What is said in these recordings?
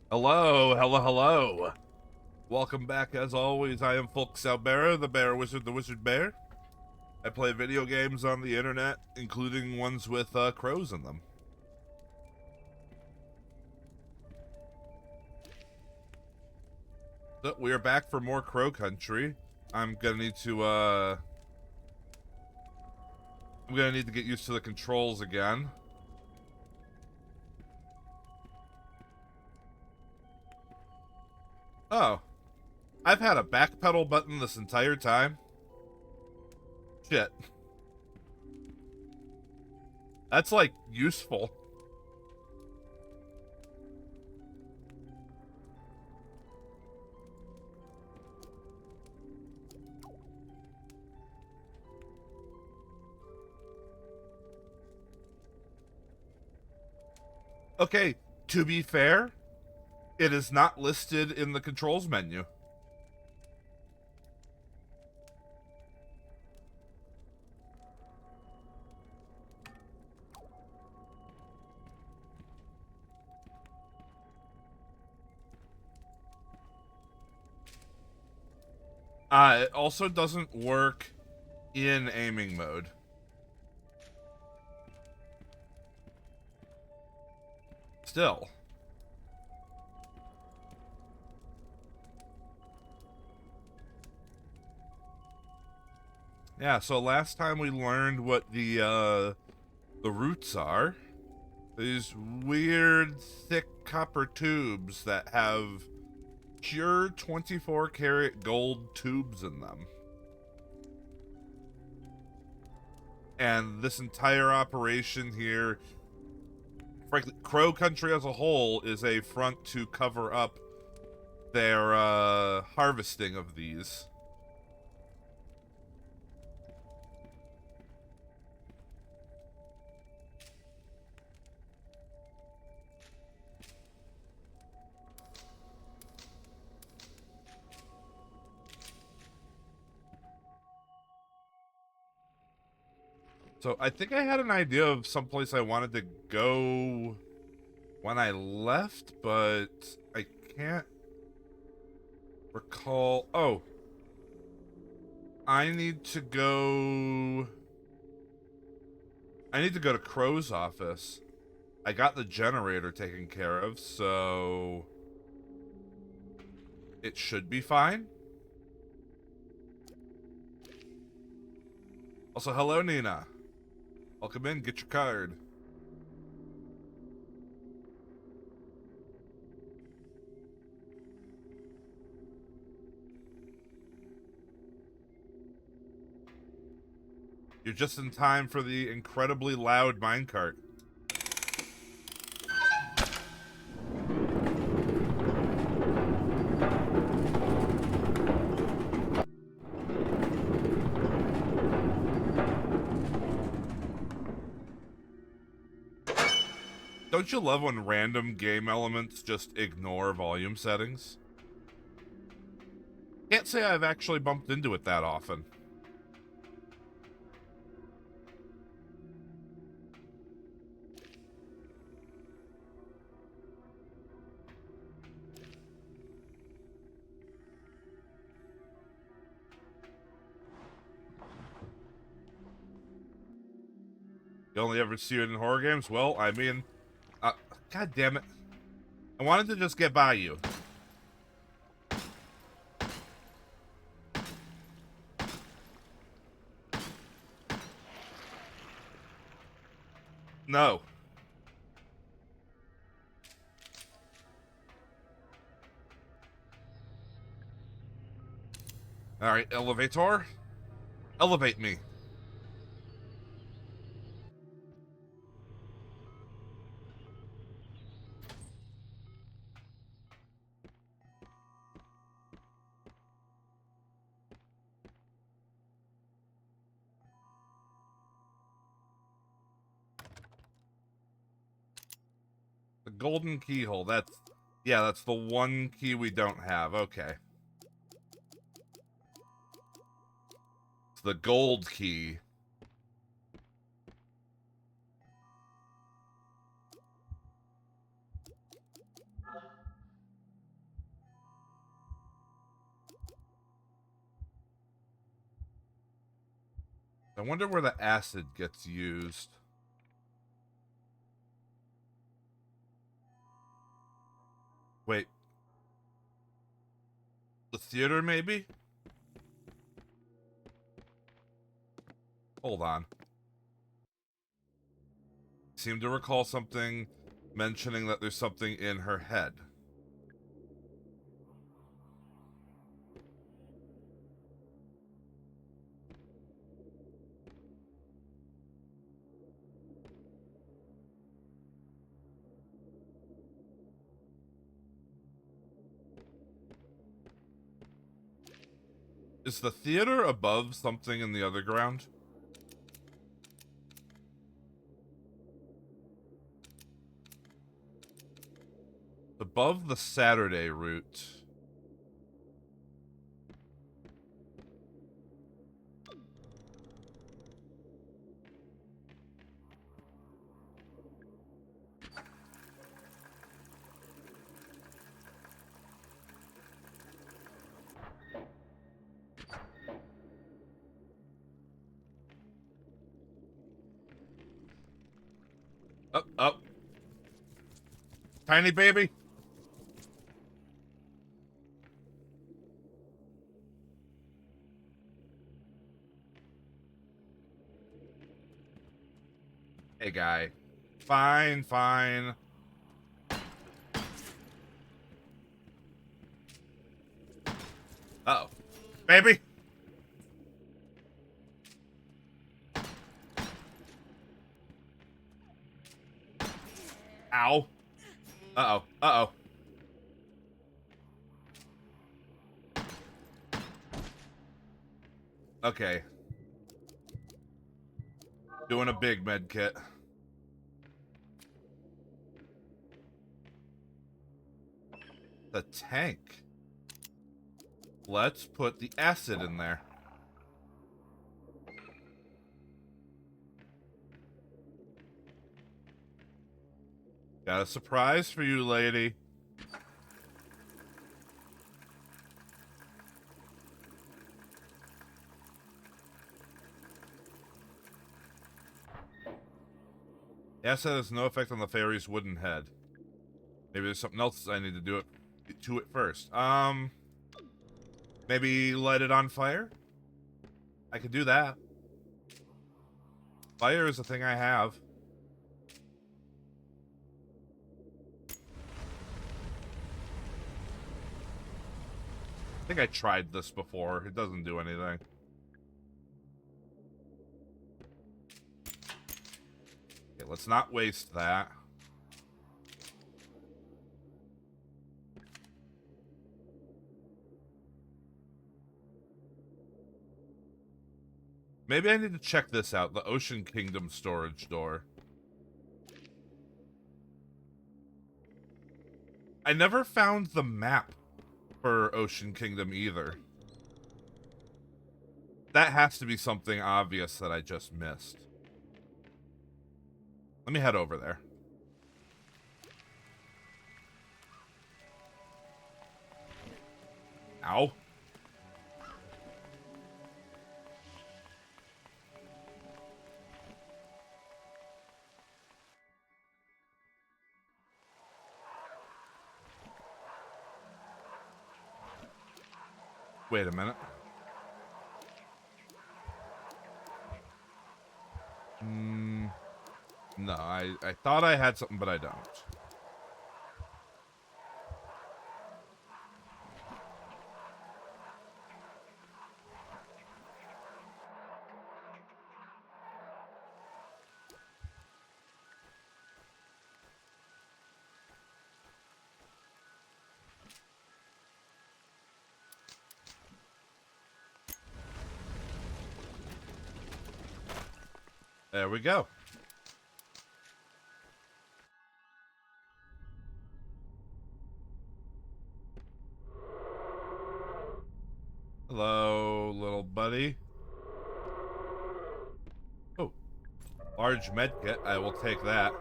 Hello, hello, hello. Welcome back as always. I am Folke Zaubearer, the Bear Wizard, the Wizard Bear. I play video games on the internet, including ones with crows in them. So we are back for more Crow Country. I'm gonna need to get used to the controls again. Oh, I've had a backpedal button this entire time. Shit. That's like useful. Okay, to be fair, it is not listed in the controls menu. It also doesn't work in aiming mode. Still. Yeah, so last time we learned what the roots are. These weird, thick copper tubes that have pure 24-karat gold tubes in them. And this entire operation here, frankly, Crow Country as a whole is a front to cover up their harvesting of these. So I think I had an idea of someplace I wanted to go when I left, but I can't recall. Oh, I need to go to Crow's office. I got the generator taken care of, so it should be fine. Also, hello, Nina. Welcome in, get your card. You're just in time for the incredibly loud minecart. Don't you love when random game elements just ignore volume settings? Can't say I've actually bumped into it that often. You only ever see it in horror games? Well, I mean, god damn it. I wanted to just get by you. No. Alright, elevator. Elevate me. The golden keyhole, that's the one key we don't have. Okay. It's the gold key. I wonder where the acid gets used. Wait. The theater, maybe? Hold on. Seem to recall something mentioning that there's something in her head. Is the theater above something in the other ground? Above the Saturday route. Up, up. Tiny baby. Hey, guy. Fine, fine. Uh-oh. Baby. Ow. Uh-oh. Uh-oh. Okay. Doing a big med kit. The tank. Let's put the acid in there. Got a surprise for you, lady. Acid has no effect on the fairy's wooden head. Maybe there's something else I need to do to it first. Maybe light it on fire? I could do that. Fire is a thing I have. I think I tried this before. It doesn't do anything. Okay, let's not waste that. Maybe I need to check this out, the Ocean Kingdom storage door. I never found the map for Ocean Kingdom either. That has to be something obvious that I just missed. Let me head over there. Ow. Wait a minute. No, I thought I had something, but I don't. There we go. Hello, little buddy. Oh, large med kit. I will take that.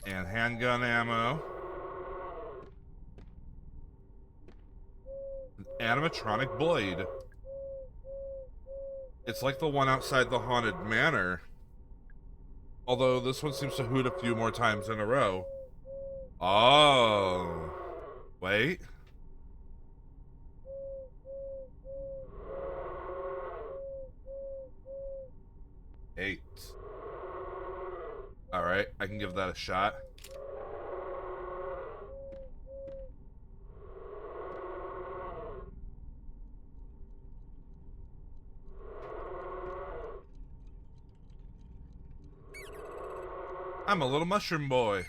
And handgun ammo. An animatronic blade. It's like the one outside the haunted manor. Although this one seems to hoot a few more times in a row. Oh. Wait. Eight. Alright, I can give that a shot. I'm a little mushroom boy.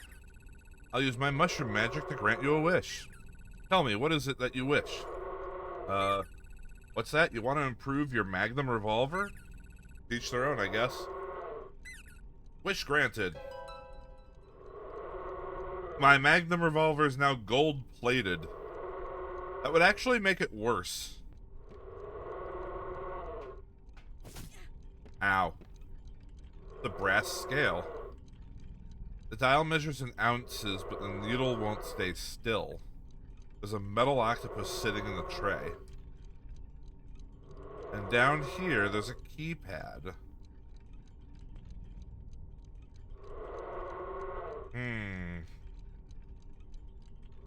I'll use my mushroom magic to grant you a wish. Tell me, what is it that you wish? What's that? You want to improve your Magnum revolver? Each their own, I guess. Wish granted. My Magnum revolver is now gold-plated. That would actually make it worse. Ow. The brass scale. The dial measures in ounces, but the needle won't stay still. There's a metal octopus sitting in the tray. And down here, there's a keypad.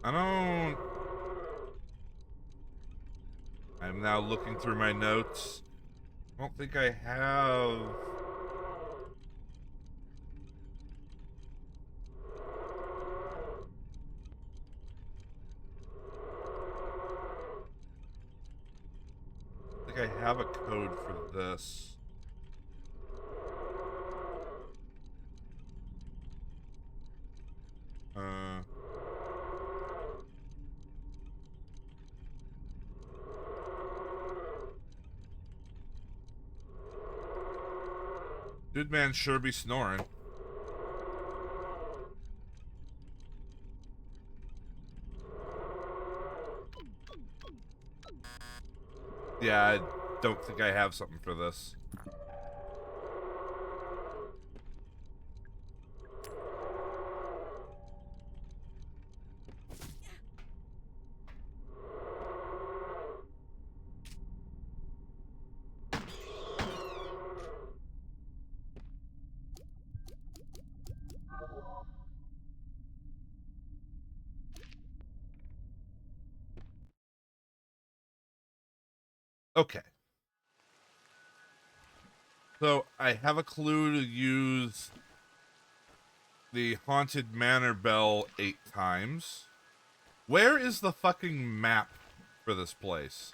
I don't... I'm now looking through my notes. I don't think I have... I think I have a code for this. Dude man sure be snoring. Yeah, I don't think I have something for this. Okay. So, I have a clue to use the Haunted Manor bell 8 times. Where is the fucking map for this place?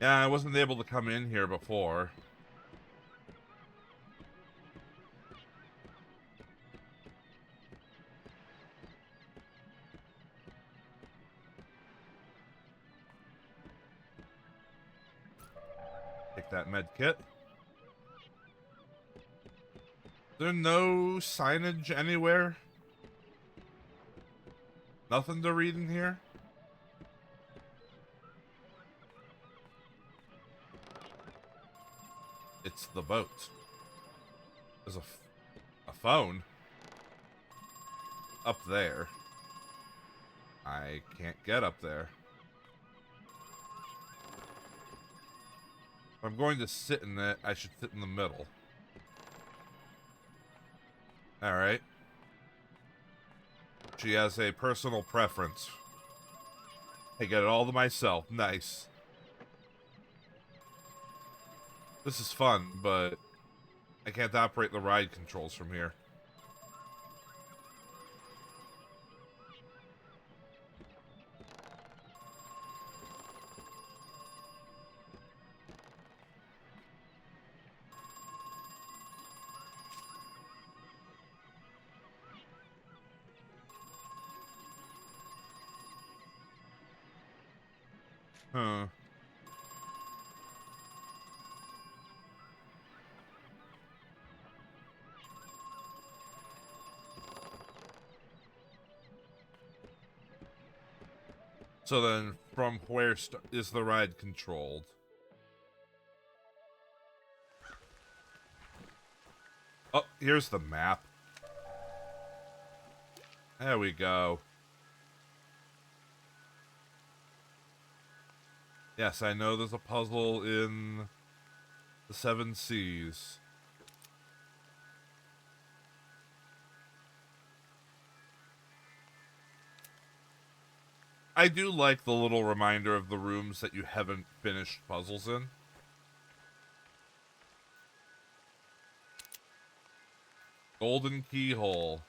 Yeah, I wasn't able to come in here before. Take that med kit. Is there no signage anywhere? Nothing to read in here? It's the boat. There's a phone up there. I can't get up there. If I'm going to sit in it, I should sit in the middle. Alright. She has a personal preference. I get it all to myself. Nice. This is fun, but I can't operate the ride controls from here. Huh. So then, from where is the ride controlled? Oh, here's the map. There we go. Yes, I know there's a puzzle in the Seven Seas. I do like the little reminder of the rooms that you haven't finished puzzles in. Golden keyhole.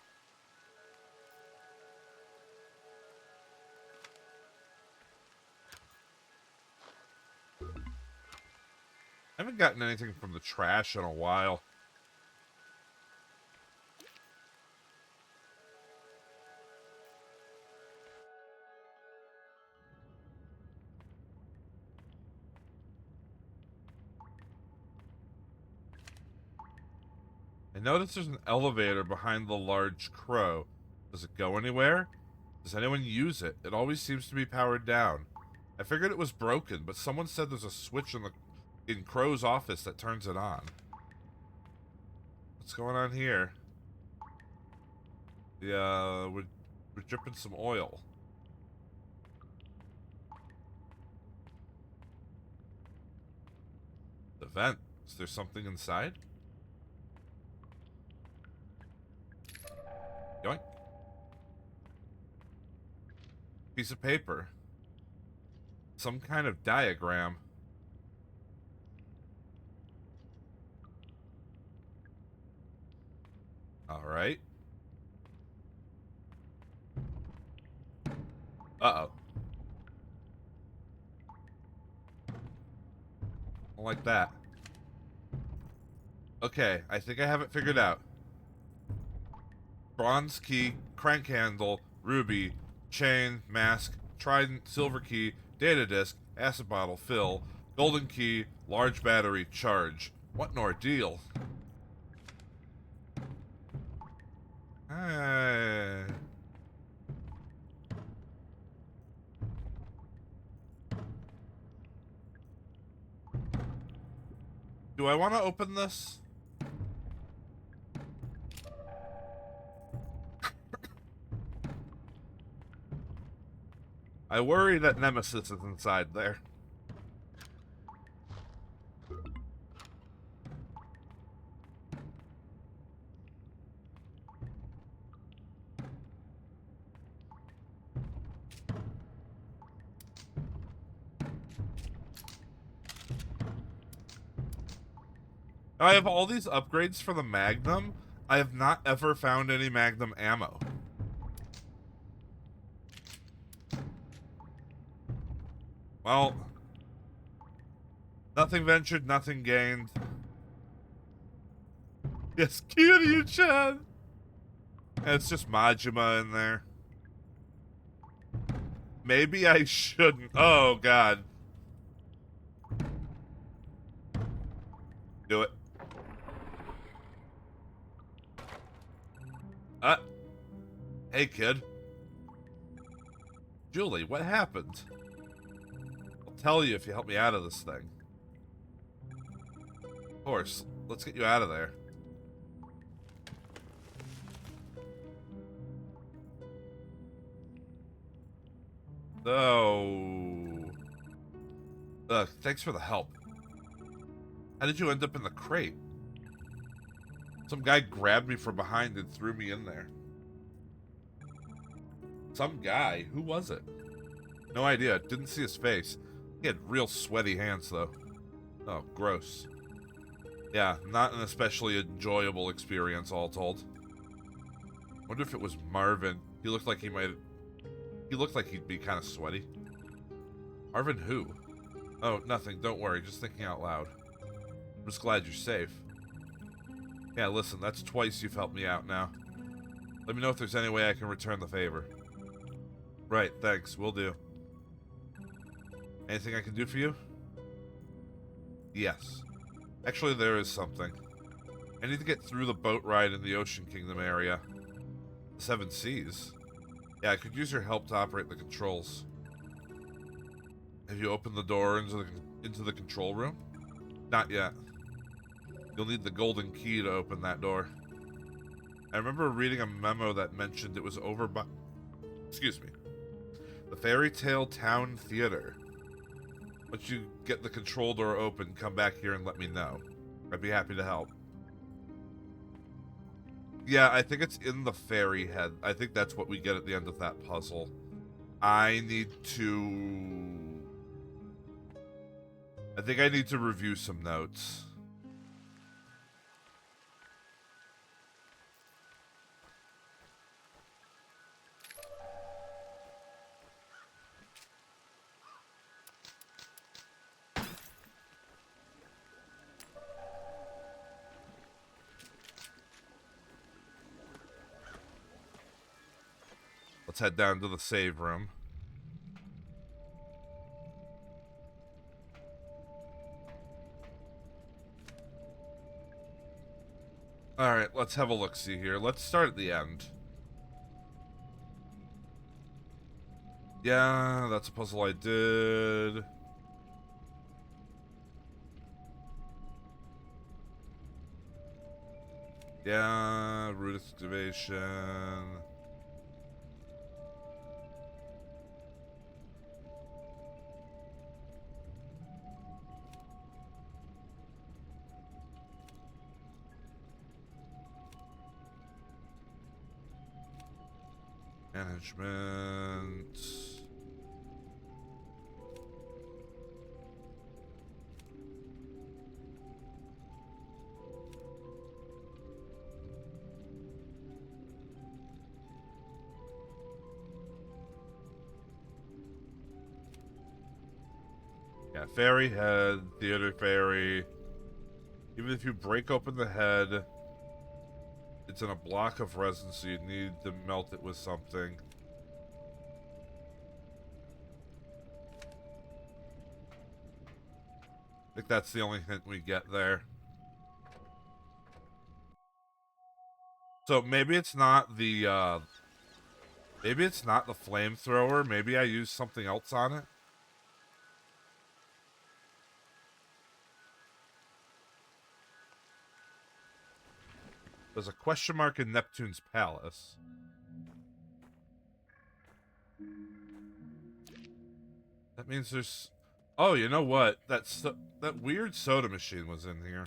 I haven't gotten anything from the trash in a while. I noticed there's an elevator behind the large crow. Does it go anywhere? Does anyone use it? It always seems to be powered down. I figured it was broken, but someone said there's a switch in Crow's office that turns it on. What's going on here? Yeah, we're dripping some oil. The vent. Is there something inside? Yoink. Piece of paper. Some kind of diagram. Alright. Uh-oh. Don't like that. Okay, I think I have it figured out. Bronze key, crank handle, ruby, chain, mask, trident, silver key, data disk, acid bottle, fill, golden key, large battery, charge. What an ordeal. Do I want to open this? I worry that Nemesis is inside there. I have all these upgrades for the Magnum. I have not ever found any Magnum ammo. Well, nothing ventured, nothing gained. Yes, Kiryu-chan! And it's just Majima in there. Maybe I shouldn't. Oh, God. Do it. Hey, kid. Julie, what happened? I'll tell you if you help me out of this thing. Of course. Let's get you out of there. Oh. Thanks for the help. How did you end up in the crate? Some guy grabbed me from behind and threw me in there. Some guy? Who was it? No idea. Didn't see his face. He had real sweaty hands, though. Oh, gross. Yeah, not an especially enjoyable experience, all told. Wonder if it was Marvin. He looked like he'd be kind of sweaty. Marvin who? Oh, nothing. Don't worry. Just thinking out loud. I'm just glad you're safe. Yeah, listen, that's twice you've helped me out now. Let me know if there's any way I can return the favor. Right, thanks. Will do. Anything I can do for you? Yes. Actually, there is something. I need to get through the boat ride in the Ocean Kingdom area. The Seven Seas? Yeah, I could use your help to operate the controls. Have you opened the door into the control room? Not yet. You'll need the golden key to open that door. I remember reading a memo that mentioned it was over by... Excuse me. The Fairy Tale Town Theater. Once you get the control door open, come back here and let me know. I'd be happy to help. Yeah, I think it's in the fairy head. I think that's what we get at the end of that puzzle. I think I need to review some notes. Let's head down to the save room. Alright, let's have a look-see here. Let's start at the end. Yeah, that's a puzzle I did. Yeah, root excavation. Management. Yeah, fairy head, theater fairy. Even if you break open the head, it's in a block of resin, so you need to melt it with something. I think that's the only hint we get there. So maybe it's not the flamethrower. Maybe I used something else on it. There's a question mark in Neptune's palace. That means there's... Oh, you know what? That weird soda machine was in here.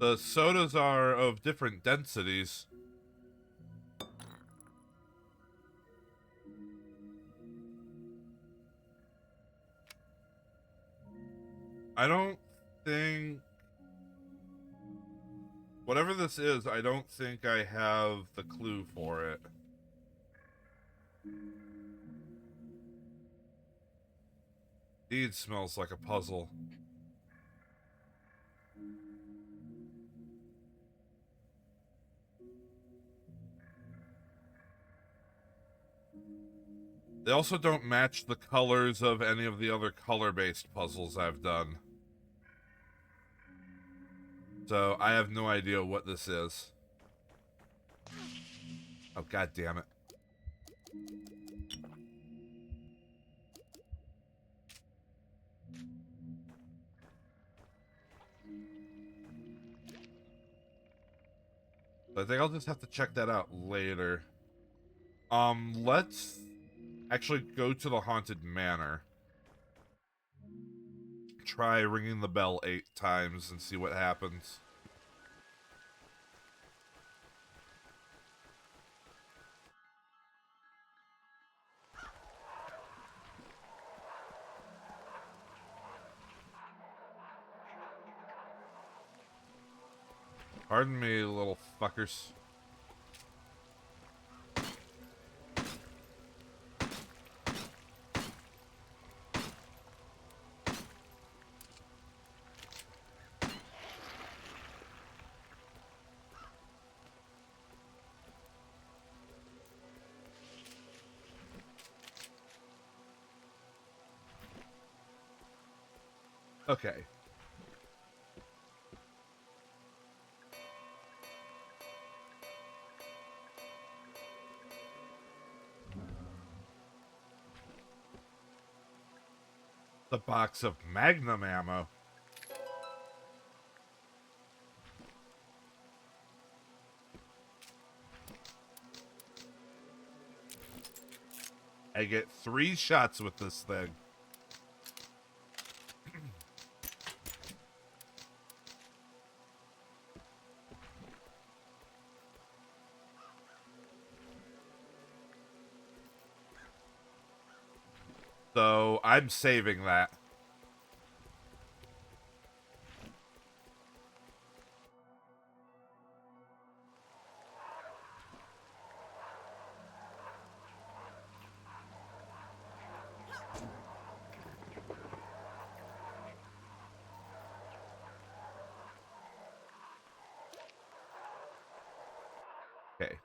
The sodas are of different densities. I don't think... Whatever this is, I don't think I have the clue for it. Indeed smells like a puzzle. They also don't match the colors of any of the other color-based puzzles I've done. So, I have no idea what this is. Oh, god damn it. I think I'll just have to check that out later. Let's actually go to the Haunted Manor. try ringing the bell 8 times and see what happens. Pardon me, little fuckers. Okay. The box of Magnum ammo. I get 3 shots with this thing. So I'm saving that. Okay.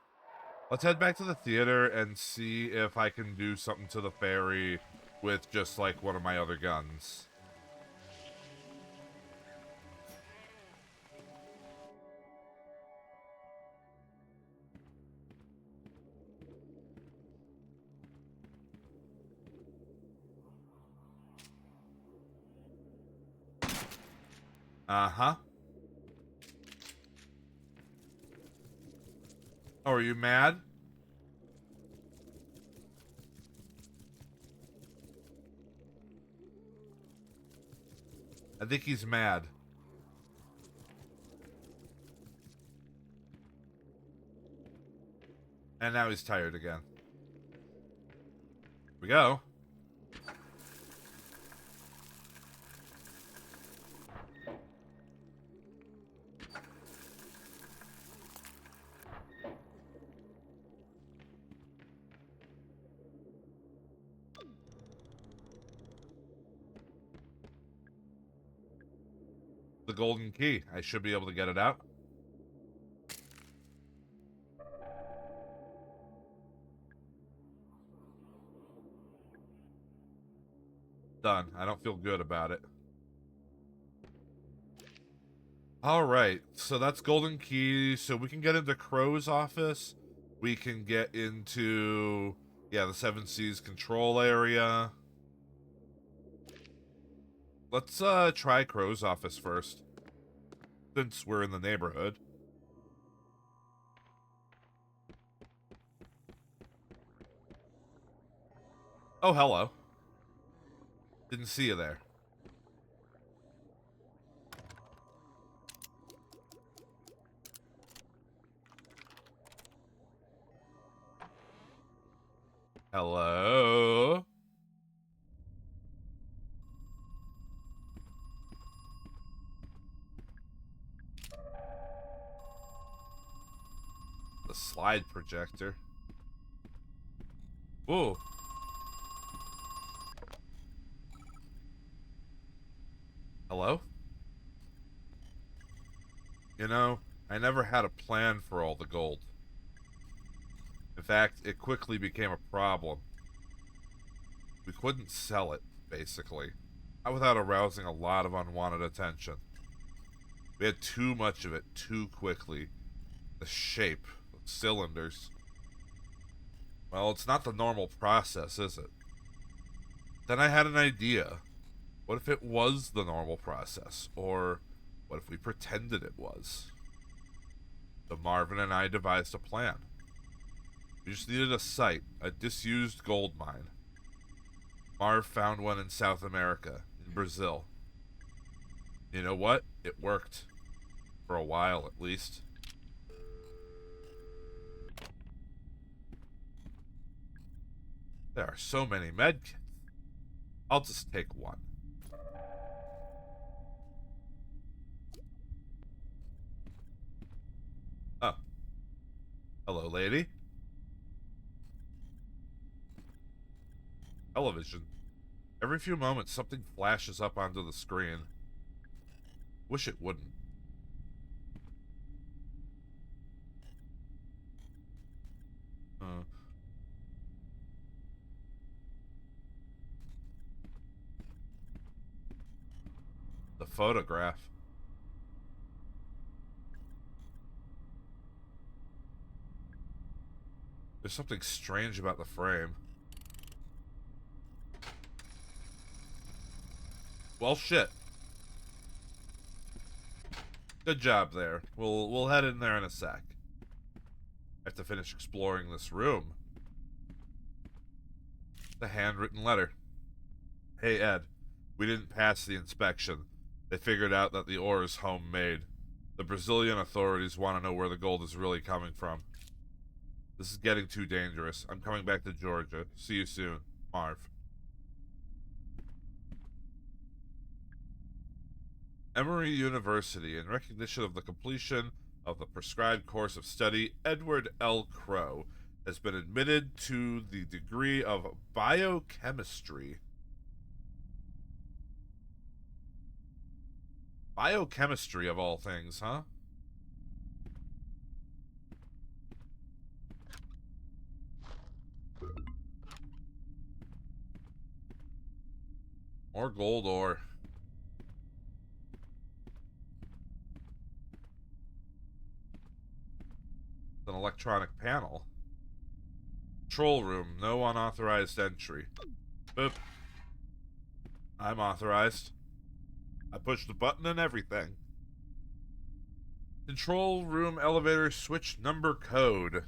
Let's head back to the theater and see if I can do something to the ferry with just like one of my other guns. Uh-huh. Oh, are you mad? I think he's mad. And now he's tired again. Here we go. The golden key. I should be able to get it out. Done. I don't feel good about it. Alright, so that's golden key. So we can get into Crow's office. We can get into, yeah, the 7 Seas control area. Let's try Crow's office first, since we're in the neighborhood. Oh, hello. Didn't see you there. Hello? The slide projector. Ooh. Hello? You know, I never had a plan for all the gold. In fact, it quickly became a problem. We couldn't sell it, basically. Not without arousing a lot of unwanted attention. We had too much of it too quickly. The shape, the cylinders. Well, it's not the normal process, is it? Then I had an idea. What if it was the normal process? Or what if we pretended it was? So Marvin and I devised a plan. We just needed a site, a disused gold mine. Marv found one in South America, in Brazil. You know what? It worked. For a while, at least. There are so many medkits. I'll just take one. Oh. Hello, lady. Television. Every few moments, something flashes up onto the screen. Wish it wouldn't. Uh, the photograph. There's something strange about the frame. Well, shit. Good job there. We'll head in there in a sec. I have to finish exploring this room. The handwritten letter. Hey, Ed. We didn't pass the inspection. They figured out that the ore is homemade. The Brazilian authorities want to know where the gold is really coming from. This is getting too dangerous. I'm coming back to Georgia. See you soon. Marv. Emory University, in recognition of the completion of the prescribed course of study, Edward L. Crow has been admitted to the degree of biochemistry. Biochemistry, of all things, huh? More gold ore. An electronic panel. Control room. No unauthorized entry. Boop. I'm authorized. I pushed the button and everything. Control room elevator switch number code.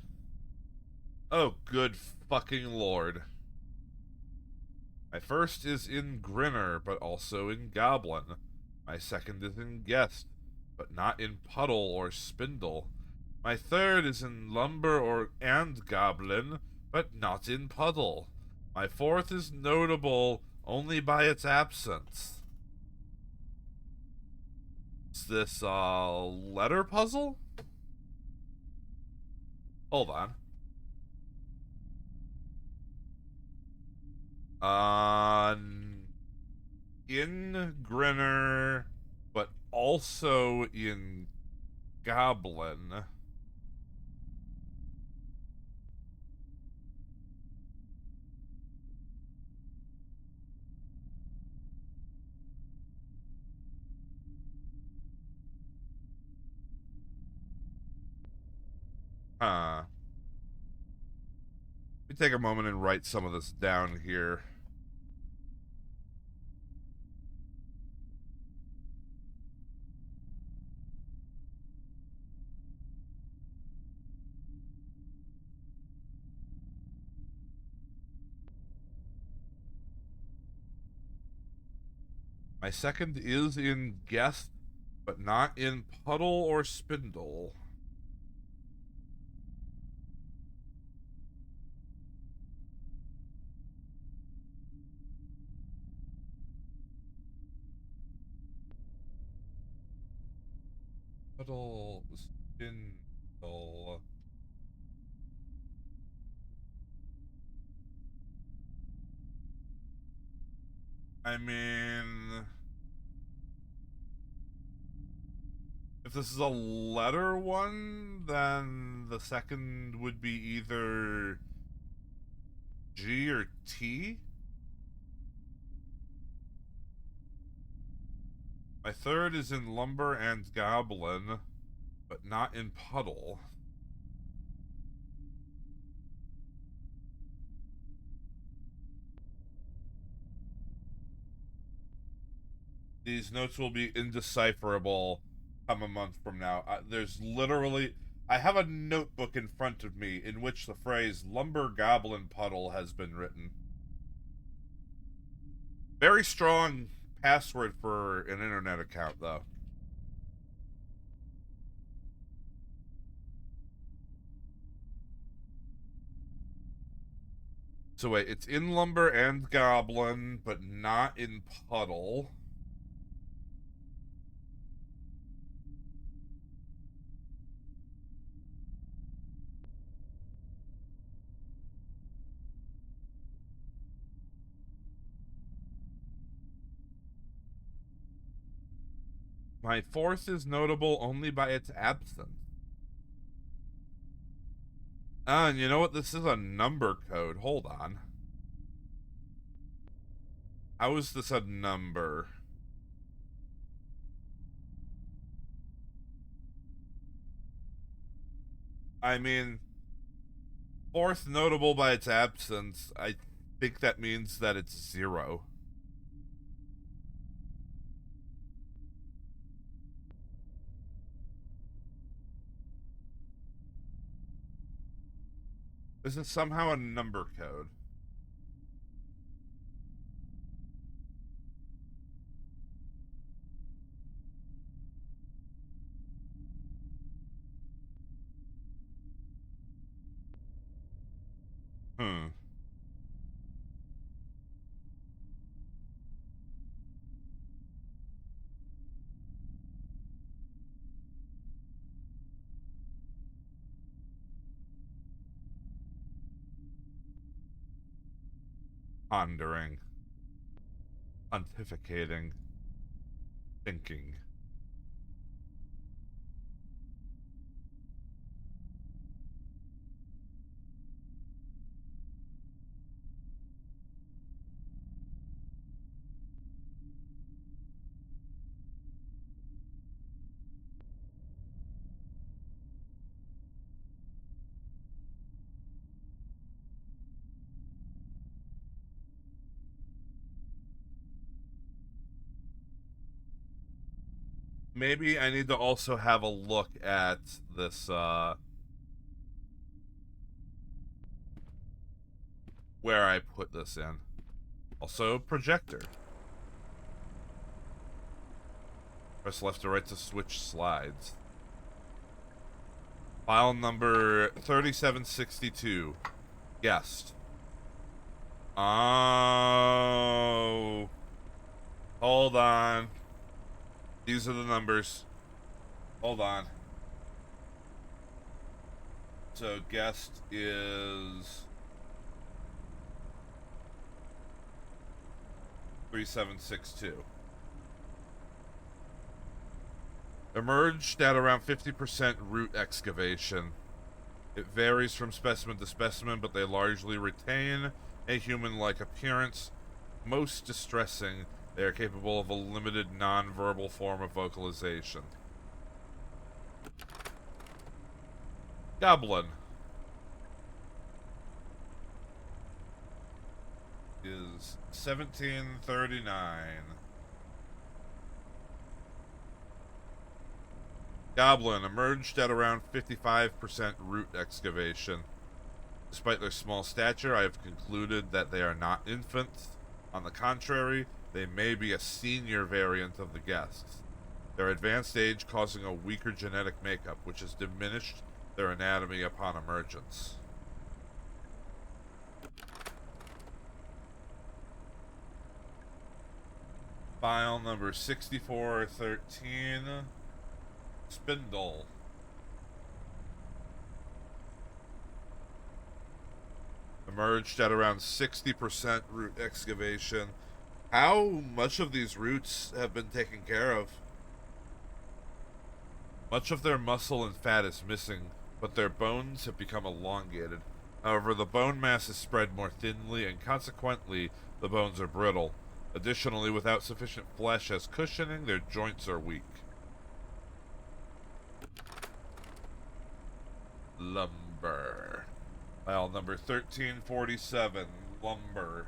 Oh, good fucking lord. My first is in Grinner, but also in Goblin. My second is in Guest, but not in Puddle or Spindle. My third is in Lumber and Goblin, but not in Puddle. My fourth is notable only by its absence. Is this a letter puzzle? Hold on. In Grinner, but also in Goblin. Huh. Let me take a moment and write some of this down here. My second is in Guest, but not in Puddle or Spindle. Puddle, Spindle. I mean, if this is a letter one, then the second would be either G or T. My third is in Lumber and Goblin, but not in Puddle. These notes will be indecipherable come a month from now. There's literally... I have a notebook in front of me in which the phrase Lumber Goblin Puddle has been written. Very strong password for an internet account, though. So wait, it's in lumber and goblin, but not in puddle. My fourth is notable only by its absence. Ah, and you know what? This is a number code. Hold on. How is this a number? I mean, fourth notable by its absence. I think that means that it's 0. This is somehow a number code. Hmm. Pondering. Pontificating. Thinking. Maybe I need to also have a look at this, where I put this in. Also, projector. Press left or right to switch slides. File number 3762. Guessed. Oh. Hold on. These are the numbers. Hold on. So guest is 3762. Emerged at around 50% root excavation. It varies from specimen to specimen, but they largely retain a human-like appearance. Most distressing, they are capable of a limited non-verbal form of vocalization. Goblin is 1739. Goblin emerged at around 55% root excavation. Despite their small stature, I have concluded that they are not infants. On the contrary, they may be a senior variant of the guests. Their advanced age causing a weaker genetic makeup, which has diminished their anatomy upon emergence. File number 6413. Spindle. Emerged at around 60% root excavation. How much of these roots have been taken care of? Much of their muscle and fat is missing, but their bones have become elongated. However, the bone mass is spread more thinly, and consequently, the bones are brittle. Additionally, without sufficient flesh as cushioning, their joints are weak. Lumber. File number 1347. Lumber.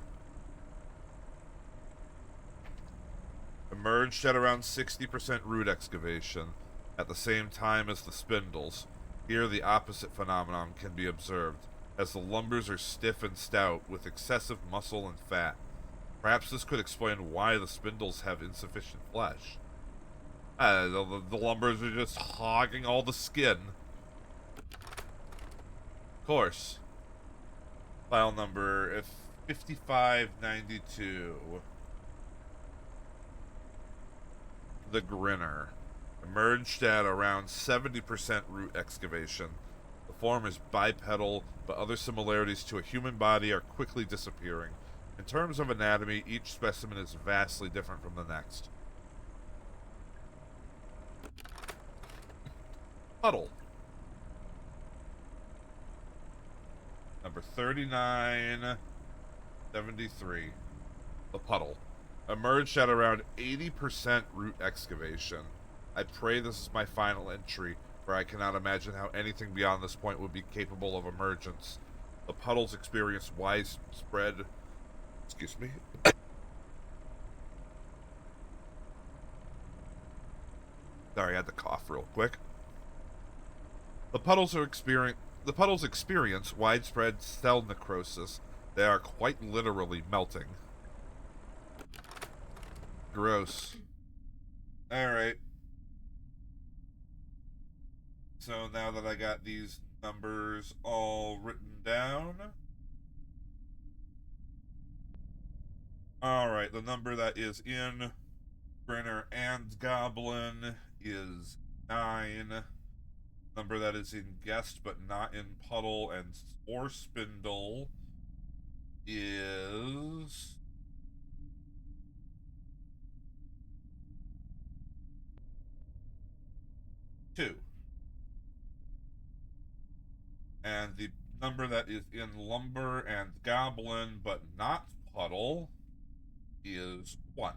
Emerged at around 60% root excavation, at the same time as the spindles. Here the opposite phenomenon can be observed, as the lumbers are stiff and stout, with excessive muscle and fat. Perhaps this could explain why the spindles have insufficient flesh. The lumbers are just hogging all the skin. Of course. File number 5592. The Grinner. Emerged at around 70% root excavation. The form is bipedal, but other similarities to a human body are quickly disappearing. In terms of anatomy, each specimen is vastly different from the next. Puddle. Number 3973. The Puddle. Emerged at around 80% root excavation. I pray this is my final entry, for I cannot imagine how anything beyond this point would be capable of emergence. The Puddles experience widespread... Excuse me. Sorry, I had to cough real quick. The Puddles experience widespread cell necrosis. They are quite literally melting. Gross. Alright. So now that I got these numbers all written down. Alright, the number that is in Grinner and Goblin is 9. Number that is in Guest but not in Puddle and or Spindle is 2. And the number that is in Lumber and Goblin but not Puddle is 1.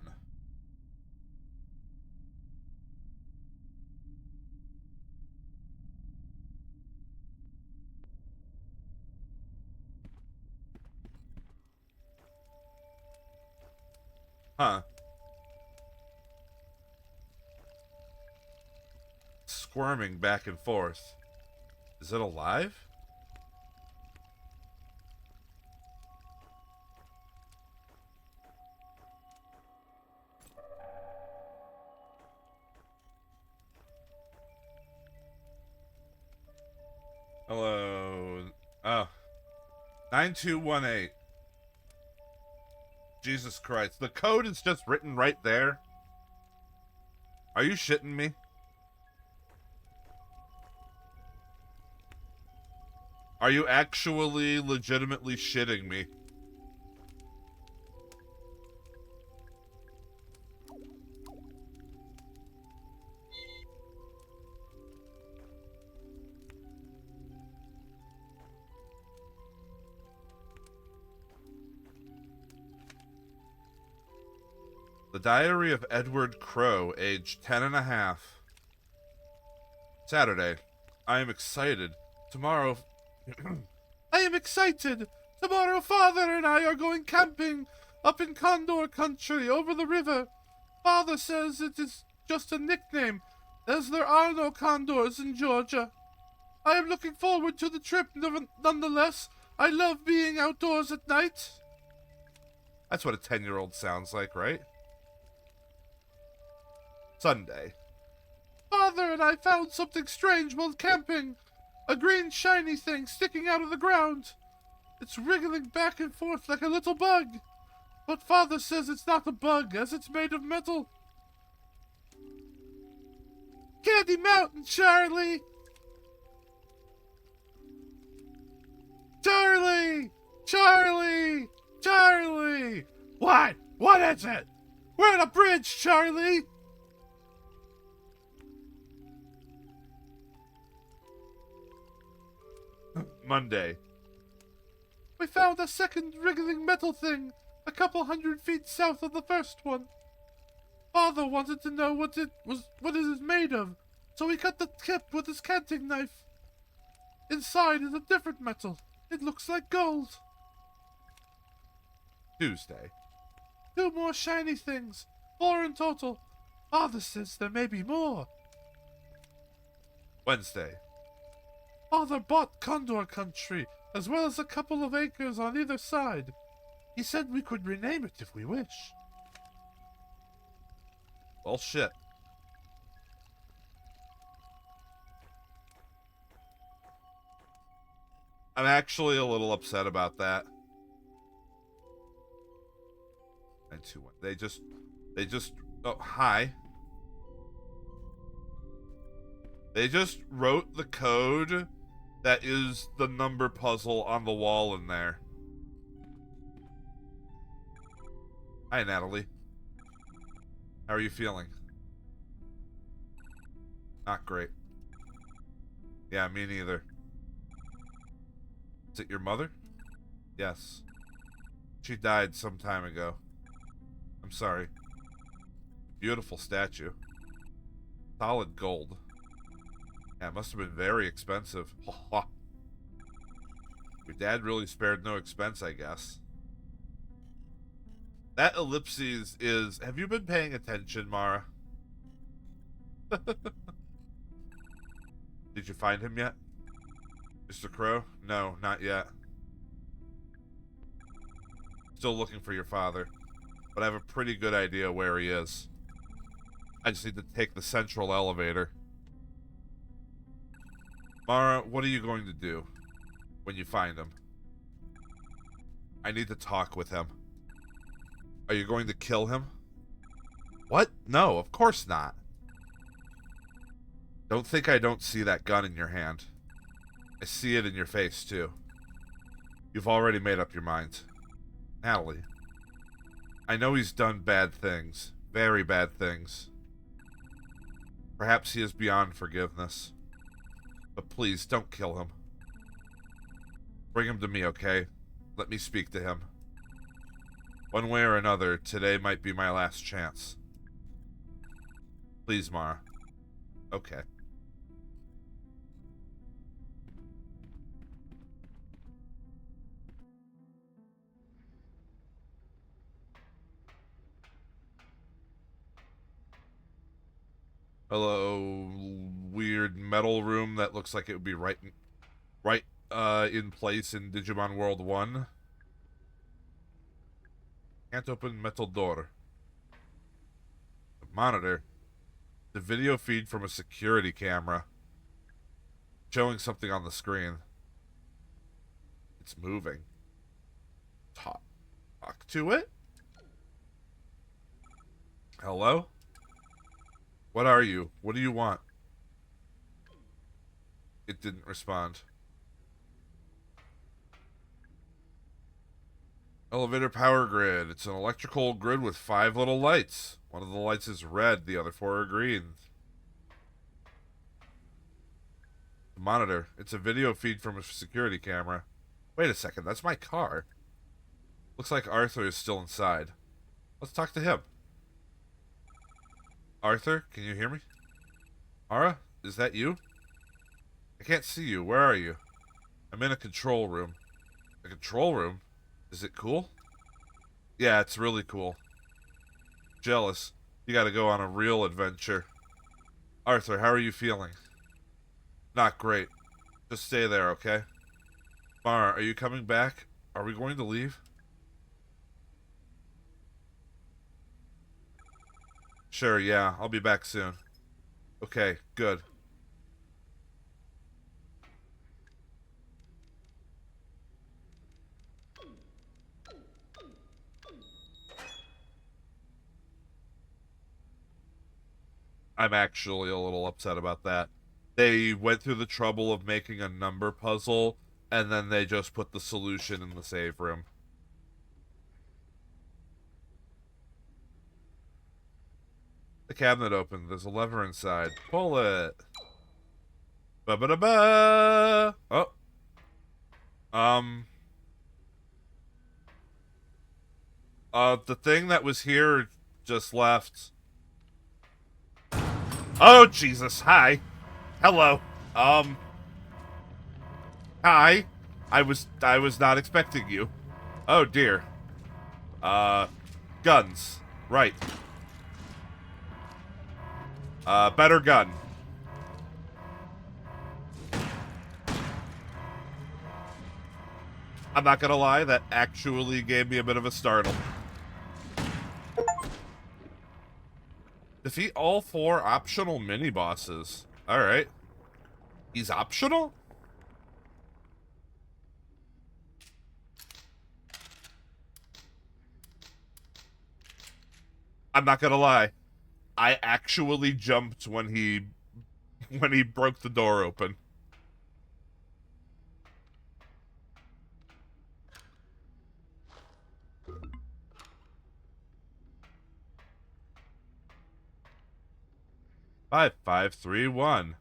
Huh. Squirming back and forth. Is it alive? Hello. Oh. 9218. Jesus Christ. The code is just written right there. Are you shitting me? Are you actually legitimately shitting me? The Diary of Edward Crow, age 10 and a half. Saturday. I am excited. Tomorrow... I am excited! Tomorrow Father and I are going camping up in Condor country over the river. Father says it is just a nickname, as there are no condors in Georgia. I am looking forward to the trip nonetheless. I love being outdoors at night. That's what a 10-year-old sounds like, right? Sunday. Father and I found something strange while camping. A green shiny thing sticking out of the ground. It's wriggling back and forth like a little bug. But Father says it's not a bug, as it's made of metal. Candy Mountain, Charlie! Charlie! Charlie! Charlie! What? What is it? We're on a bridge, Charlie! Monday. We found a second wriggling metal thing, a couple 100 feet south of the first one. Father wanted to know what it is made of, so he cut the tip with his canting knife. Inside is a different metal. It looks like gold. Tuesday. 2 more shiny things, 4 in total. Father says there may be more. Wednesday. Father bought Condor country, as well as a couple of acres on either side. He said we could rename it if we wish. Well, shit. I'm actually a little upset about that. 921. They just, oh, hi. They just wrote the code that is the number puzzle on the wall in there. Hi, Natalie. How are you feeling? Not great. Yeah, me neither. Is it your mother? Yes. She died some time ago. I'm sorry. Beautiful statue. Solid gold. Yeah, it must have been very expensive. Your dad really spared no expense, I guess. That ellipses is... Have you been paying attention, Mara? Did you find him yet? Mr. Crow? No, not yet. Still looking for your father. But I have a pretty good idea where he is. I just need to take the central elevator. Mara, what are you going to do when you find him? I need to talk with him. Are you going to kill him? What? No, of course not. Don't think I don't see that gun in your hand. I see it in your face, too. You've already made up your mind. Natalie. I know he's done bad things. Very bad things. Perhaps he is beyond forgiveness. But please, don't kill him. Bring him to me, okay? Let me speak to him. One way or another, today might be my last chance. Please, Mara. Okay. Hello, weird metal room that looks like it would be right in place in Digimon World 1. Can't open metal door. The monitor. The video feed from a security camera. Showing something on the screen. It's moving. Talk to it? Hello? What are you? What do you want? It didn't respond. Elevator power grid. It's an electrical grid with 5 little lights. One of the lights is red, the other 4 are green. The monitor. It's a video feed from a security camera. Wait a second, that's my car. Looks like Arthur is still inside. Let's talk to him. Arthur, can you hear me? Mara, is that you? I can't see you. Where are you? I'm in a control room. A control room? Is it cool? Yeah, it's really cool. Jealous. You gotta go on a real adventure. Arthur, how are you feeling? Not great. Just stay there, okay? Mara, are you coming back? Are we going to leave? Sure, yeah. I'll be back soon. Okay, good. I'm actually a little upset about that. They went through the trouble of making a number puzzle, and then they just put the solution in the save room. The cabinet opened. There's a lever inside. Pull it. Ba-ba-da-ba! Oh. The thing that was here just left. Oh, Jesus. Hi. Hello. Hi. I was not expecting you. Oh, dear. Guns. Right. Better gun. I'm not gonna lie, that actually gave me a bit of a startle. Defeat all 4 optional mini-bosses. Alright. He's optional? I'm not gonna lie. I actually jumped when he broke the door open. Five, 5, 3, 1.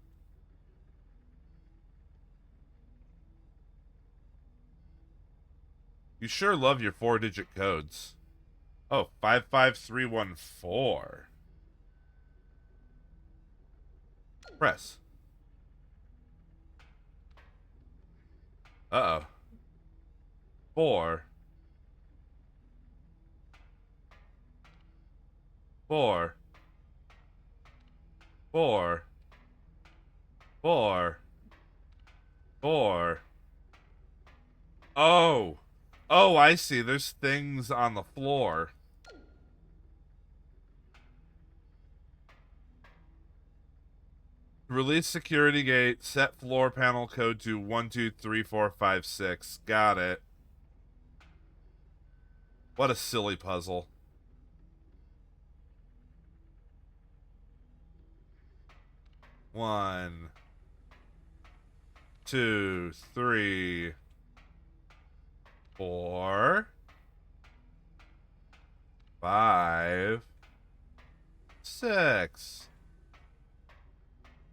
You sure love your 4-digit codes. Oh, 55314. Press. Uh-oh. 4. 4. 4. 4. 4. Oh. Oh, I see. There's things on the floor. Release security gate. Set floor panel code to 123456. Got it. What a silly puzzle. One, 2, 3, 4, 5, 6.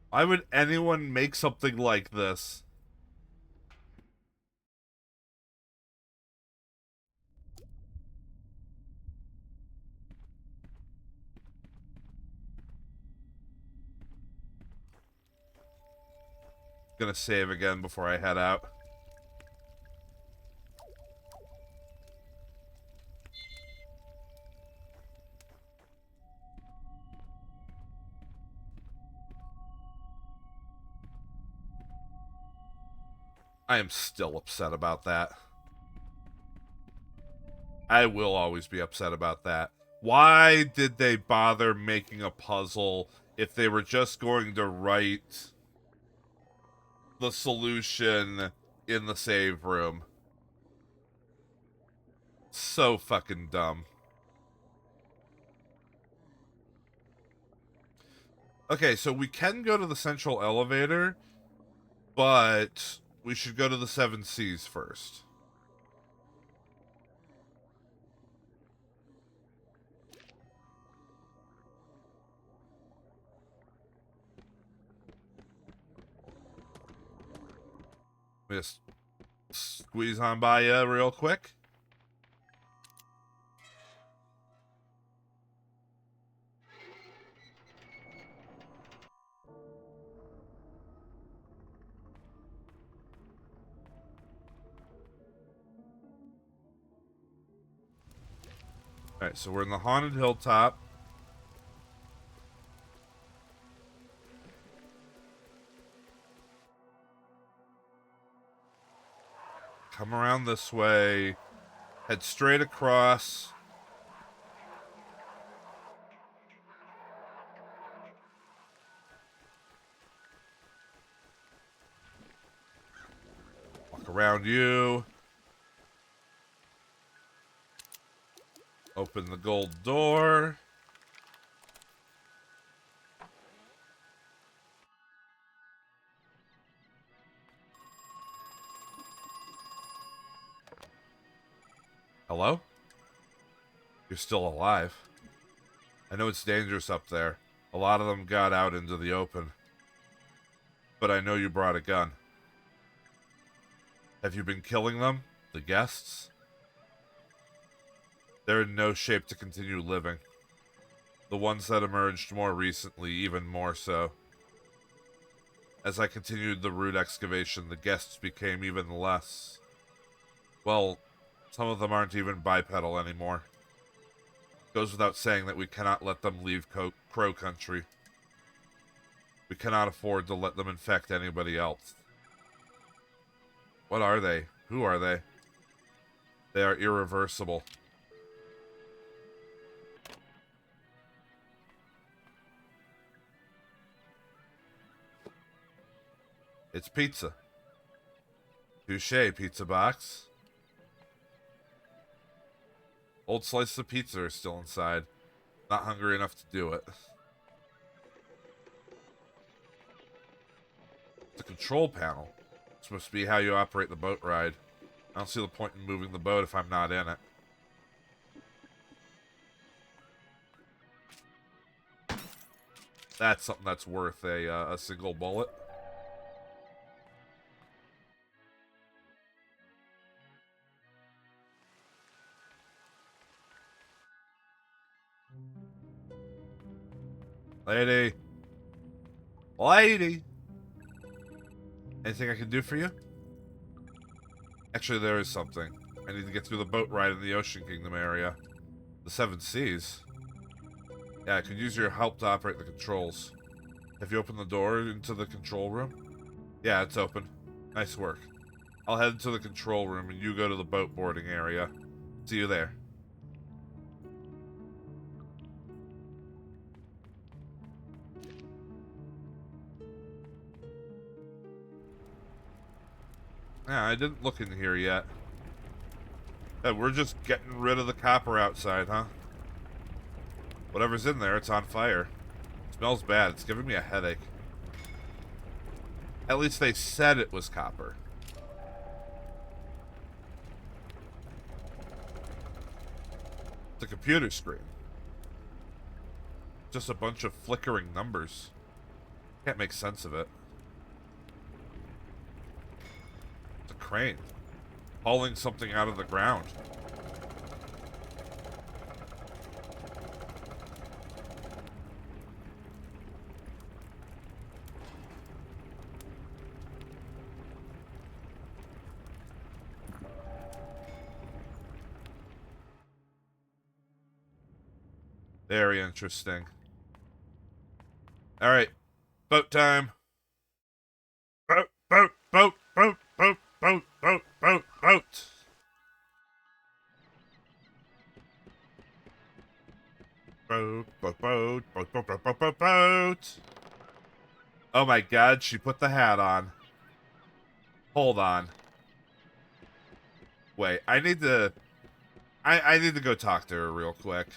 Why would anyone make something like this? Gonna save again before I head out. I am still upset about that. I will always be upset about that. Why did they bother making a puzzle if they were just going to write the solution in the save room? So fucking dumb. Okay, so we can go to the central elevator, but we should go to the 7 Seas first. Just squeeze on by you real quick. Alright, so we're in the haunted hilltop. Come around this way. Head straight across. Walk around you. Open the gold door. Hello? You're still alive. I know it's dangerous up there. A lot of them got out into the open. But I know you brought a gun. Have you been killing them? The guests? They're in no shape to continue living. The ones that emerged more recently, even more so. As I continued the root excavation, the guests became even less. Well, some of them aren't even bipedal anymore. Goes without saying that we cannot let them leave Crow Country. We cannot afford to let them infect anybody else. What are they? Who are they? They are irreversible. It's pizza. Touche, pizza box. Old slices of pizza are still inside. Not hungry enough to do it. The control panel. It's supposed to be how you operate the boat ride. I don't see the point in moving the boat if I'm not in it. That's something that's worth a single bullet. Lady. Lady. Anything I can do for you? Actually, there is something. I need to get through the boat ride in the Ocean Kingdom area. The Seven Seas. Yeah, I could use your help to operate the controls. Have you opened the door into the control room? Yeah, it's open. Nice work. I'll head into the control room and you go to the boat boarding area. See you there. Yeah, I didn't look in here yet. Yeah, we're just getting rid of the copper outside, huh? Whatever's in there, it's on fire. It smells bad. It's giving me a headache. At least they said it was copper. It's a computer screen. Just a bunch of flickering numbers. Can't make sense of it. It's a crane. Hauling something out of the ground. Very interesting. Alright. Boat time. Boat, boat, boat, boat, boat, boat, boat, boat, boat. Boat, boat, boat, boat, boat, boat, boat, boat, boat. Oh my god, she put the hat on. Hold on. Wait, I need to... I need to go talk to her real quick.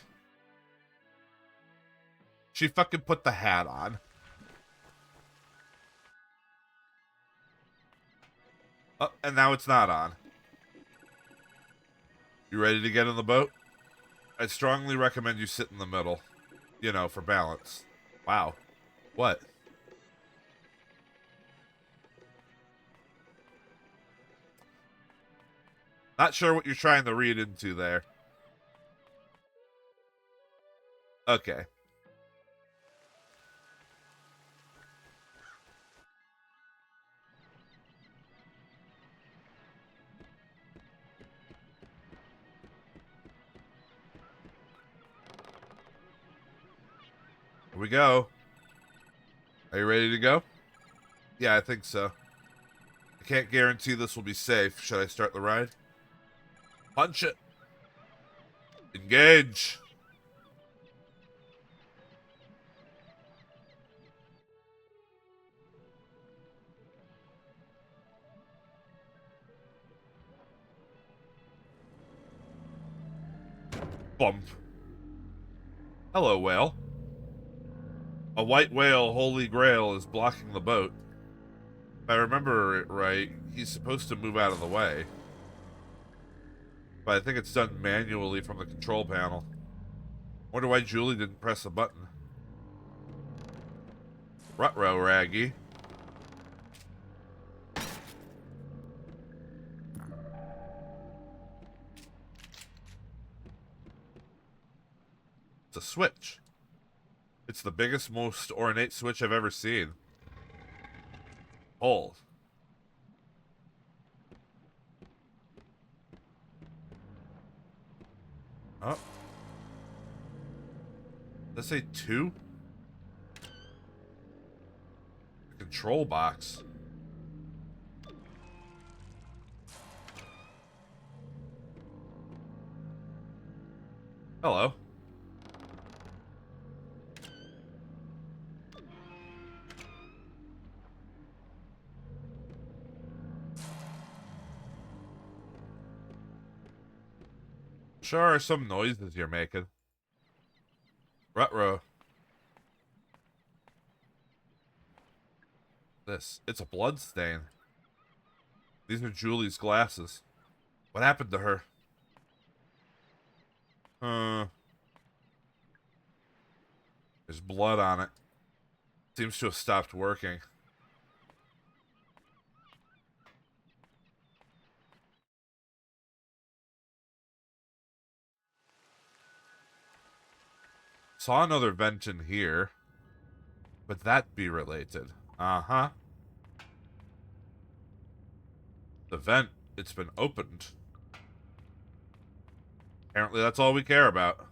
She fucking put the hat on. Oh, and now it's not on. You ready to get in the boat? I strongly recommend you sit in the middle. You know, for balance. Wow. What? Not sure what you're trying to read into there. Okay. Here we go. Are you ready to go? Yeah, I think so. I can't guarantee this will be safe. Should I start the ride? Punch it. Engage. Bump. Hello, whale. A white whale, holy grail, is blocking the boat. If I remember it right, he's supposed to move out of the way. But I think it's done manually from the control panel. Wonder why Julie didn't press a button. Ruh-roh, Raggy. It's a switch. It's the biggest, most ornate switch I've ever seen. Hold. Oh. Does that say 2? The control box. Hello. Sure are some noises you're making. Ruh-roh. It's a blood stain. These are Julie's glasses. What happened to her? There's blood on it. Seems to have stopped working. Saw another vent in here. Would that be related? Uh-huh. The vent, it's been opened. Apparently that's all we care about.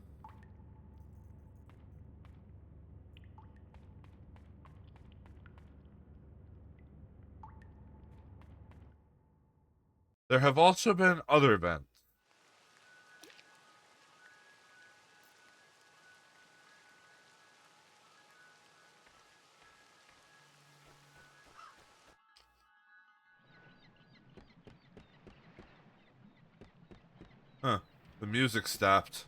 There have also been other vents. Huh. The music stopped.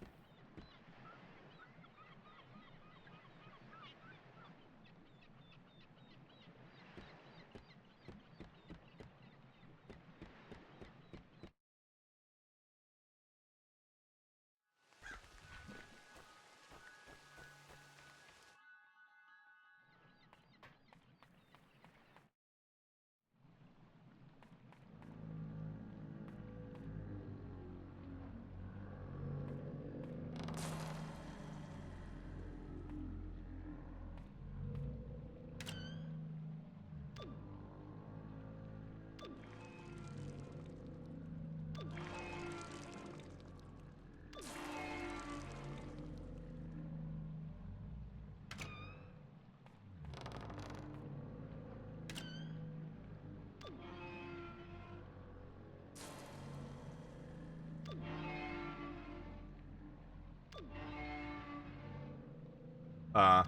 Uh,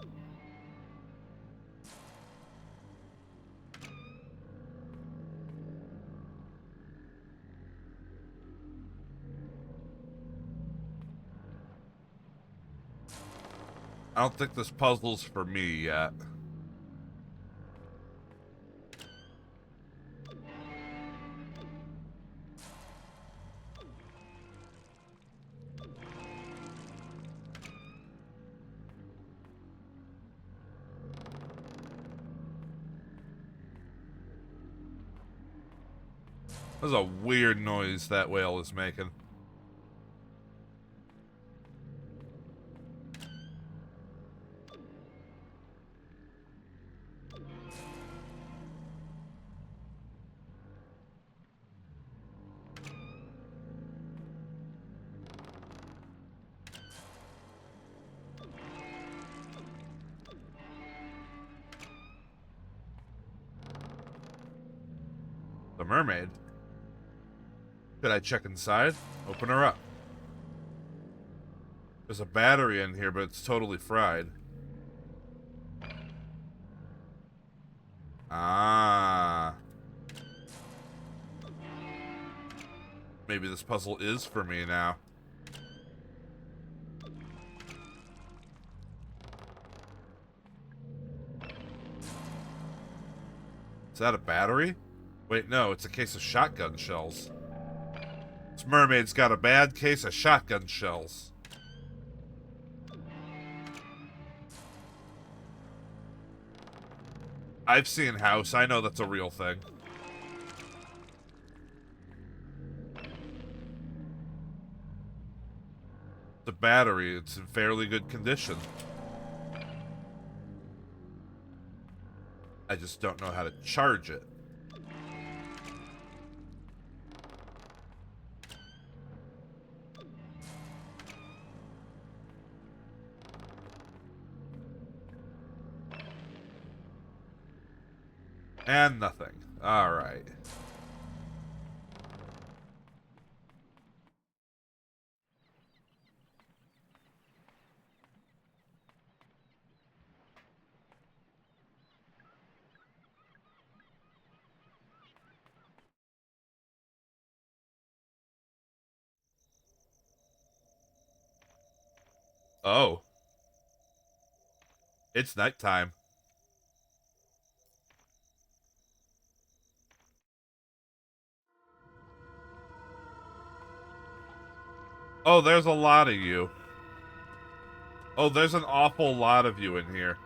I don't think this puzzle's for me yet. That's a weird noise that whale is making. The mermaid? Could I check inside? Open her up. There's a battery in here, but it's totally fried. Ah. Maybe this puzzle is for me now. Is that a battery? Wait, no, it's a case of shotgun shells. This mermaid's got a bad case of shotgun shells. I've seen House. I know that's a real thing. The battery, it's in fairly good condition. I just don't know how to charge it. And nothing. Alright. Oh. It's nighttime. Oh, there's a lot of you. Oh, there's an awful lot of you in here.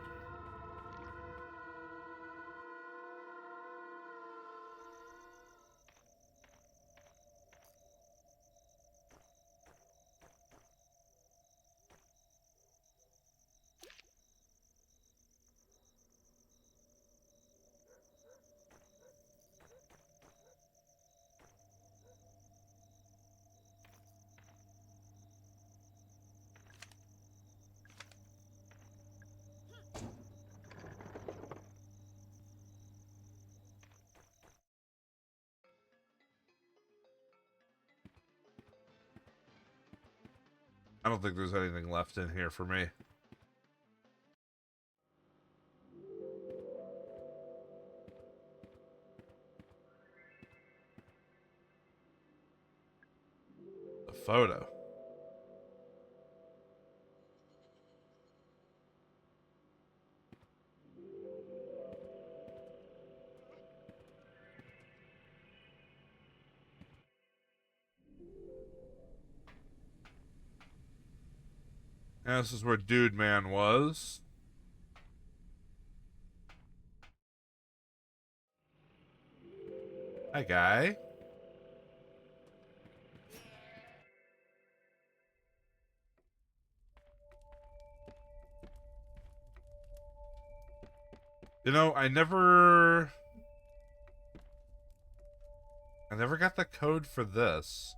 I don't think there's anything left in here for me. A photo. And this is where Dude Man was. Hi, guy. You know, I never got the code for this.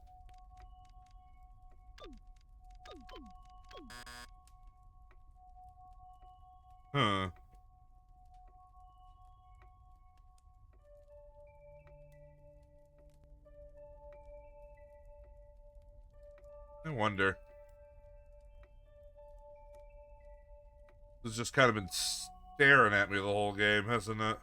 Huh. I wonder. It's just kind of been staring at me the whole game, hasn't it?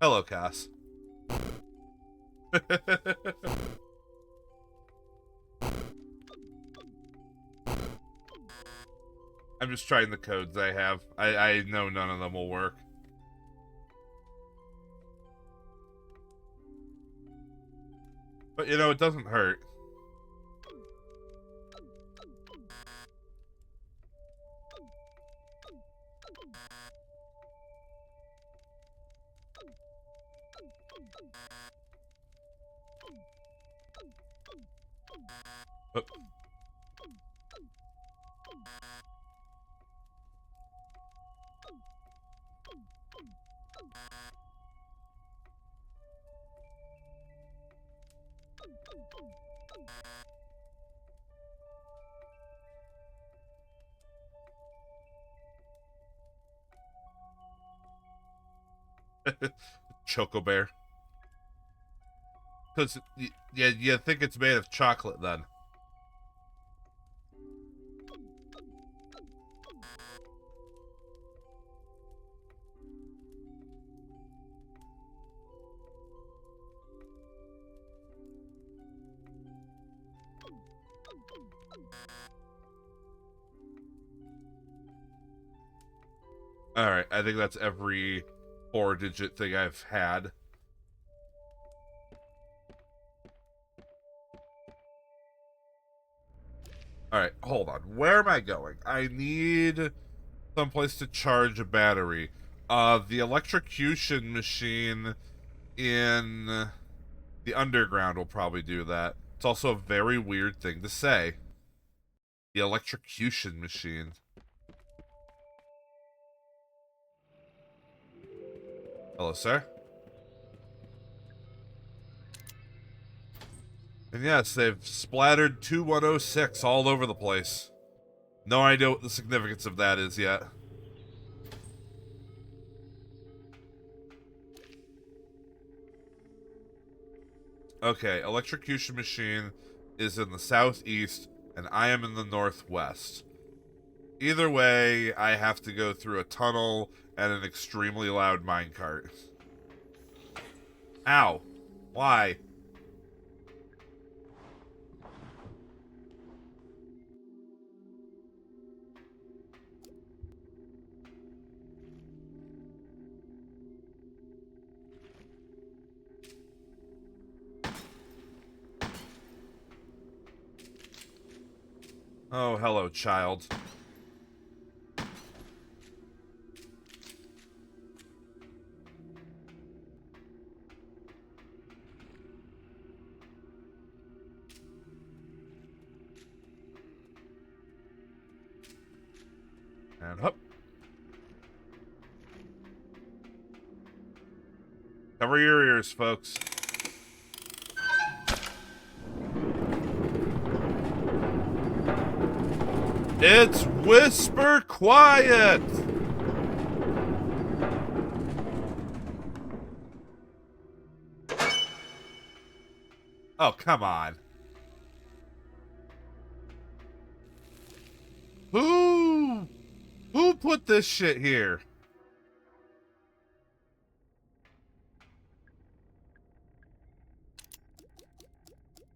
Hello, Cass. I'm just trying the codes I have. I know none of them will work. But, you know, it doesn't hurt. Oh. Choco Bear. Because you think it's made of chocolate then. Alright, I think that's every 4-digit thing I've had. Alright, hold on. Where am I going? I need someplace to charge a battery. The electrocution machine in the underground will probably do that. It's also a very weird thing to say. The electrocution machine. Hello, sir. And yes, they've splattered 2106 all over the place. No idea what the significance of that is yet. Okay, electrocution machine is in the southeast, and I am in the northwest. Either way, I have to go through a tunnel and an extremely loud minecart. Ow. Why? Oh, hello, child. And hup. Cover your ears, folks. It's whisper quiet! Oh, come on. Who put this shit here?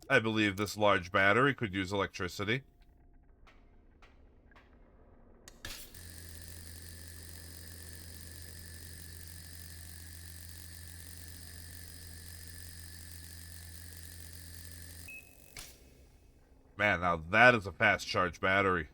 I believe this large battery could use electricity. Man, now that is a fast charge battery.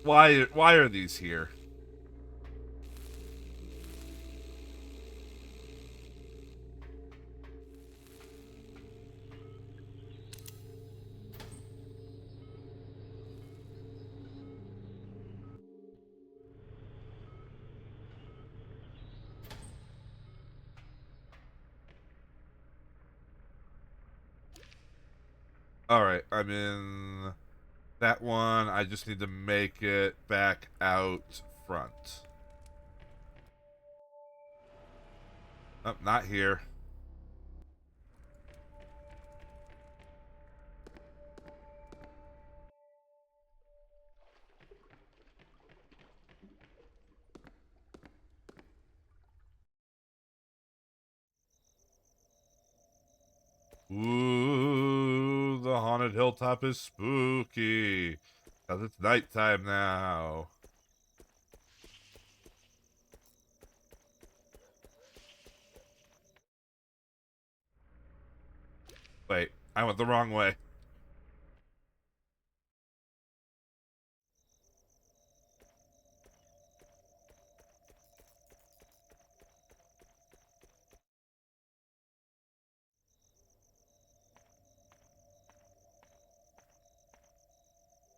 Why are these here? Alright, I'm in that one. I just need to make it back out front. Oh, not here. Ooh, the haunted hilltop is spooky. 'Cause it's nighttime now. Wait, I went the wrong way.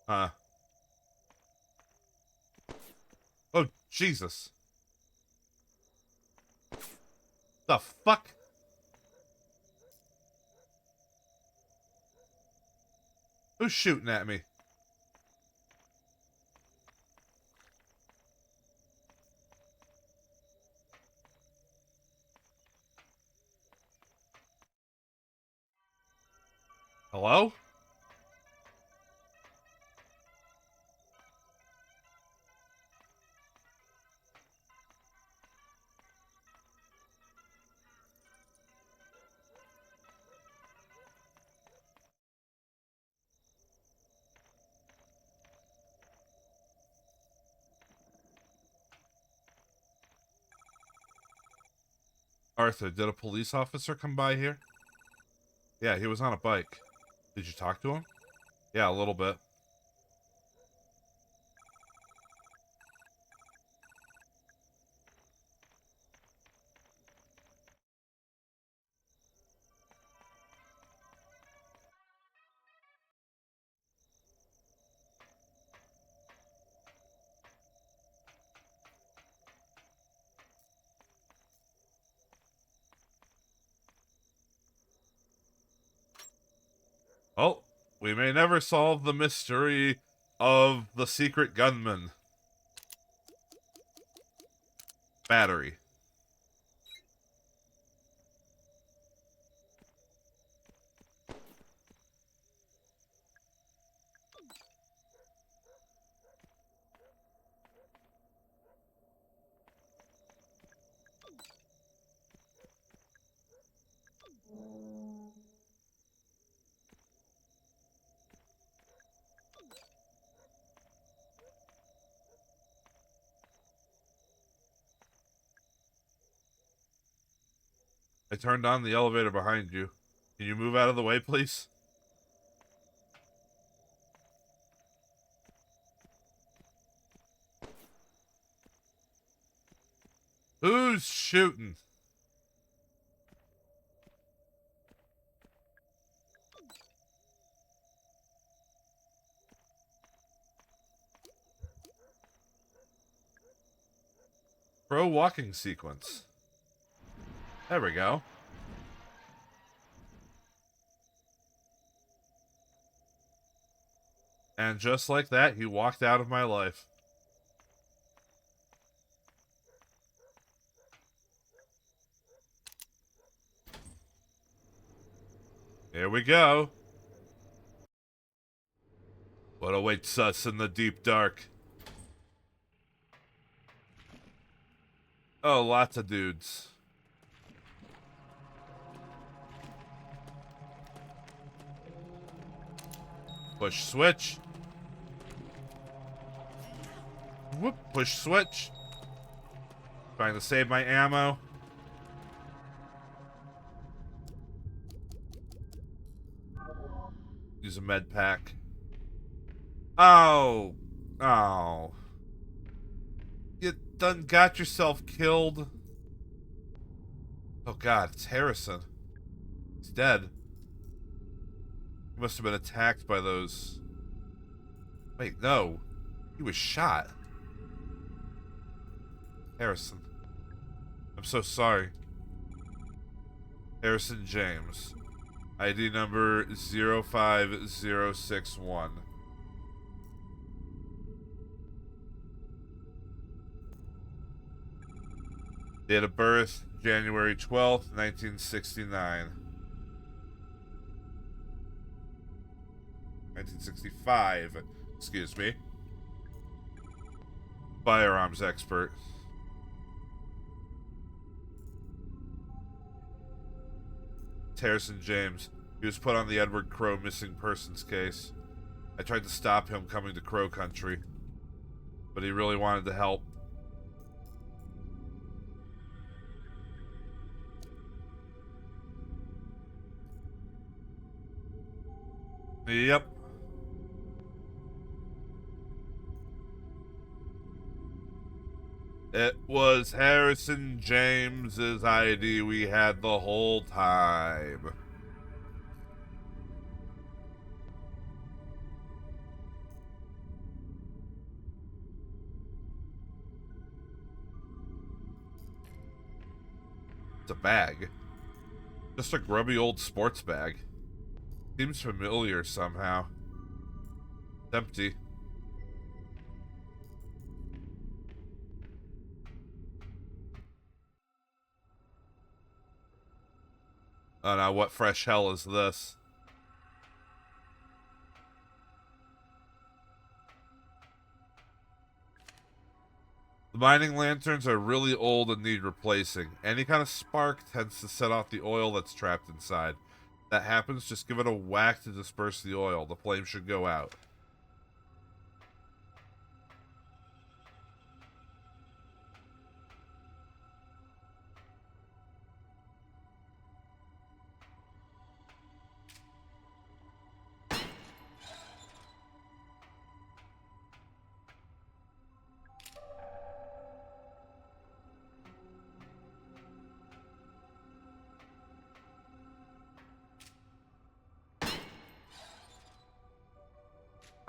Huh. Oh, Jesus. The fuck? Who's shooting at me? Hello? Arthur, did a police officer come by here? Yeah, he was on a bike. Did you talk to him? Yeah, a little bit. Oh, we may never solve the mystery of the secret gunman. Battery. I turned on the elevator behind you. Can you move out of the way, please? Who's shooting? Pro walking sequence. There we go. And just like that, he walked out of my life. Here we go. What awaits us in the deep dark? Oh, lots of dudes. Push switch. Whoop, push switch. Trying to save my ammo. Use a med pack. Oh. Oh. You done got yourself killed. Oh god, it's Harrison. He's dead. He must have been attacked by those... Wait, no. He was shot. Harrison. I'm so sorry. Harrison James. ID number 05061. Date of birth, January 12th, 1969. 1965, excuse me. Firearms expert. Harrison James. He was put on the Edward Crow missing persons case. I tried to stop him coming to Crow Country, but he really wanted to help. Yep. It was Harrison James's ID we had the whole time. It's a bag. Just a grubby old sports bag. Seems familiar somehow. It's empty. Oh no, what fresh hell is this? The mining lanterns are really old and need replacing. Any kind of spark tends to set off the oil that's trapped inside. If that happens, just give it a whack to disperse the oil. The flame should go out.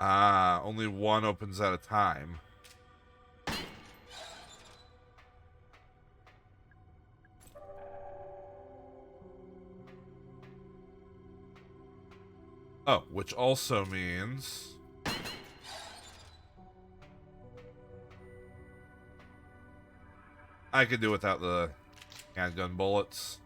Ah, only one opens at a time. Oh, which also means... I could do without the handgun bullets.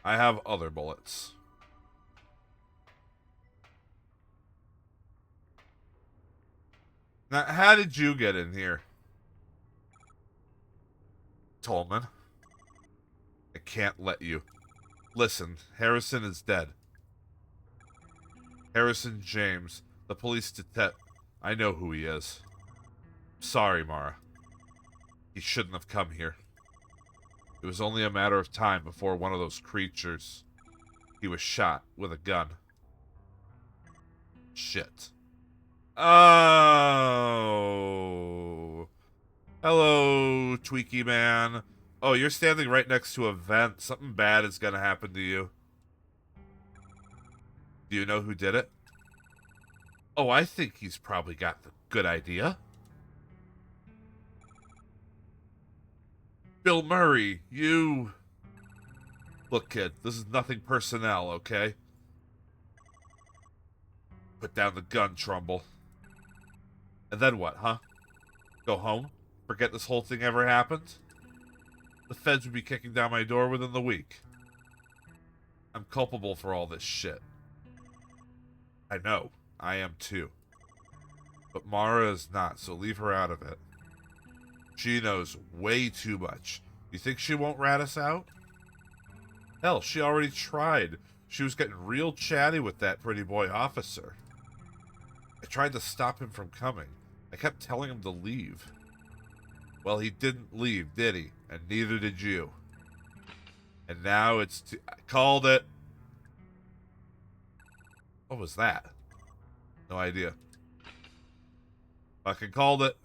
I have other bullets. Now, how did you get in here? Tolman. I can't let you. Listen, Harrison is dead. Harrison James, the police detective. I know who he is. Sorry, Mara. He shouldn't have come here. It was only a matter of time before one of those creatures. He was shot with a gun. Shit. Oh. Hello, Tweaky Man. Oh, you're standing right next to a vent. Something bad is gonna happen to you. Do you know who did it? Oh, I think he's probably got the good idea. Bill Murray, you... Look, kid, this is nothing personnel, okay? Put down the gun, Trumbull. And then what, huh? Go home? Forget this whole thing ever happened? The feds would be kicking down my door within the week. I'm culpable for all this shit. I know. I am too. But Mara is not, so leave her out of it. She knows way too much. You think she won't rat us out? Hell, she already tried. She was getting real chatty with that pretty boy officer. I tried to stop him from coming. I kept telling him to leave. Well, he didn't leave, did he? And neither did you. And now it's I called it. What was that? No idea. Fucking called it.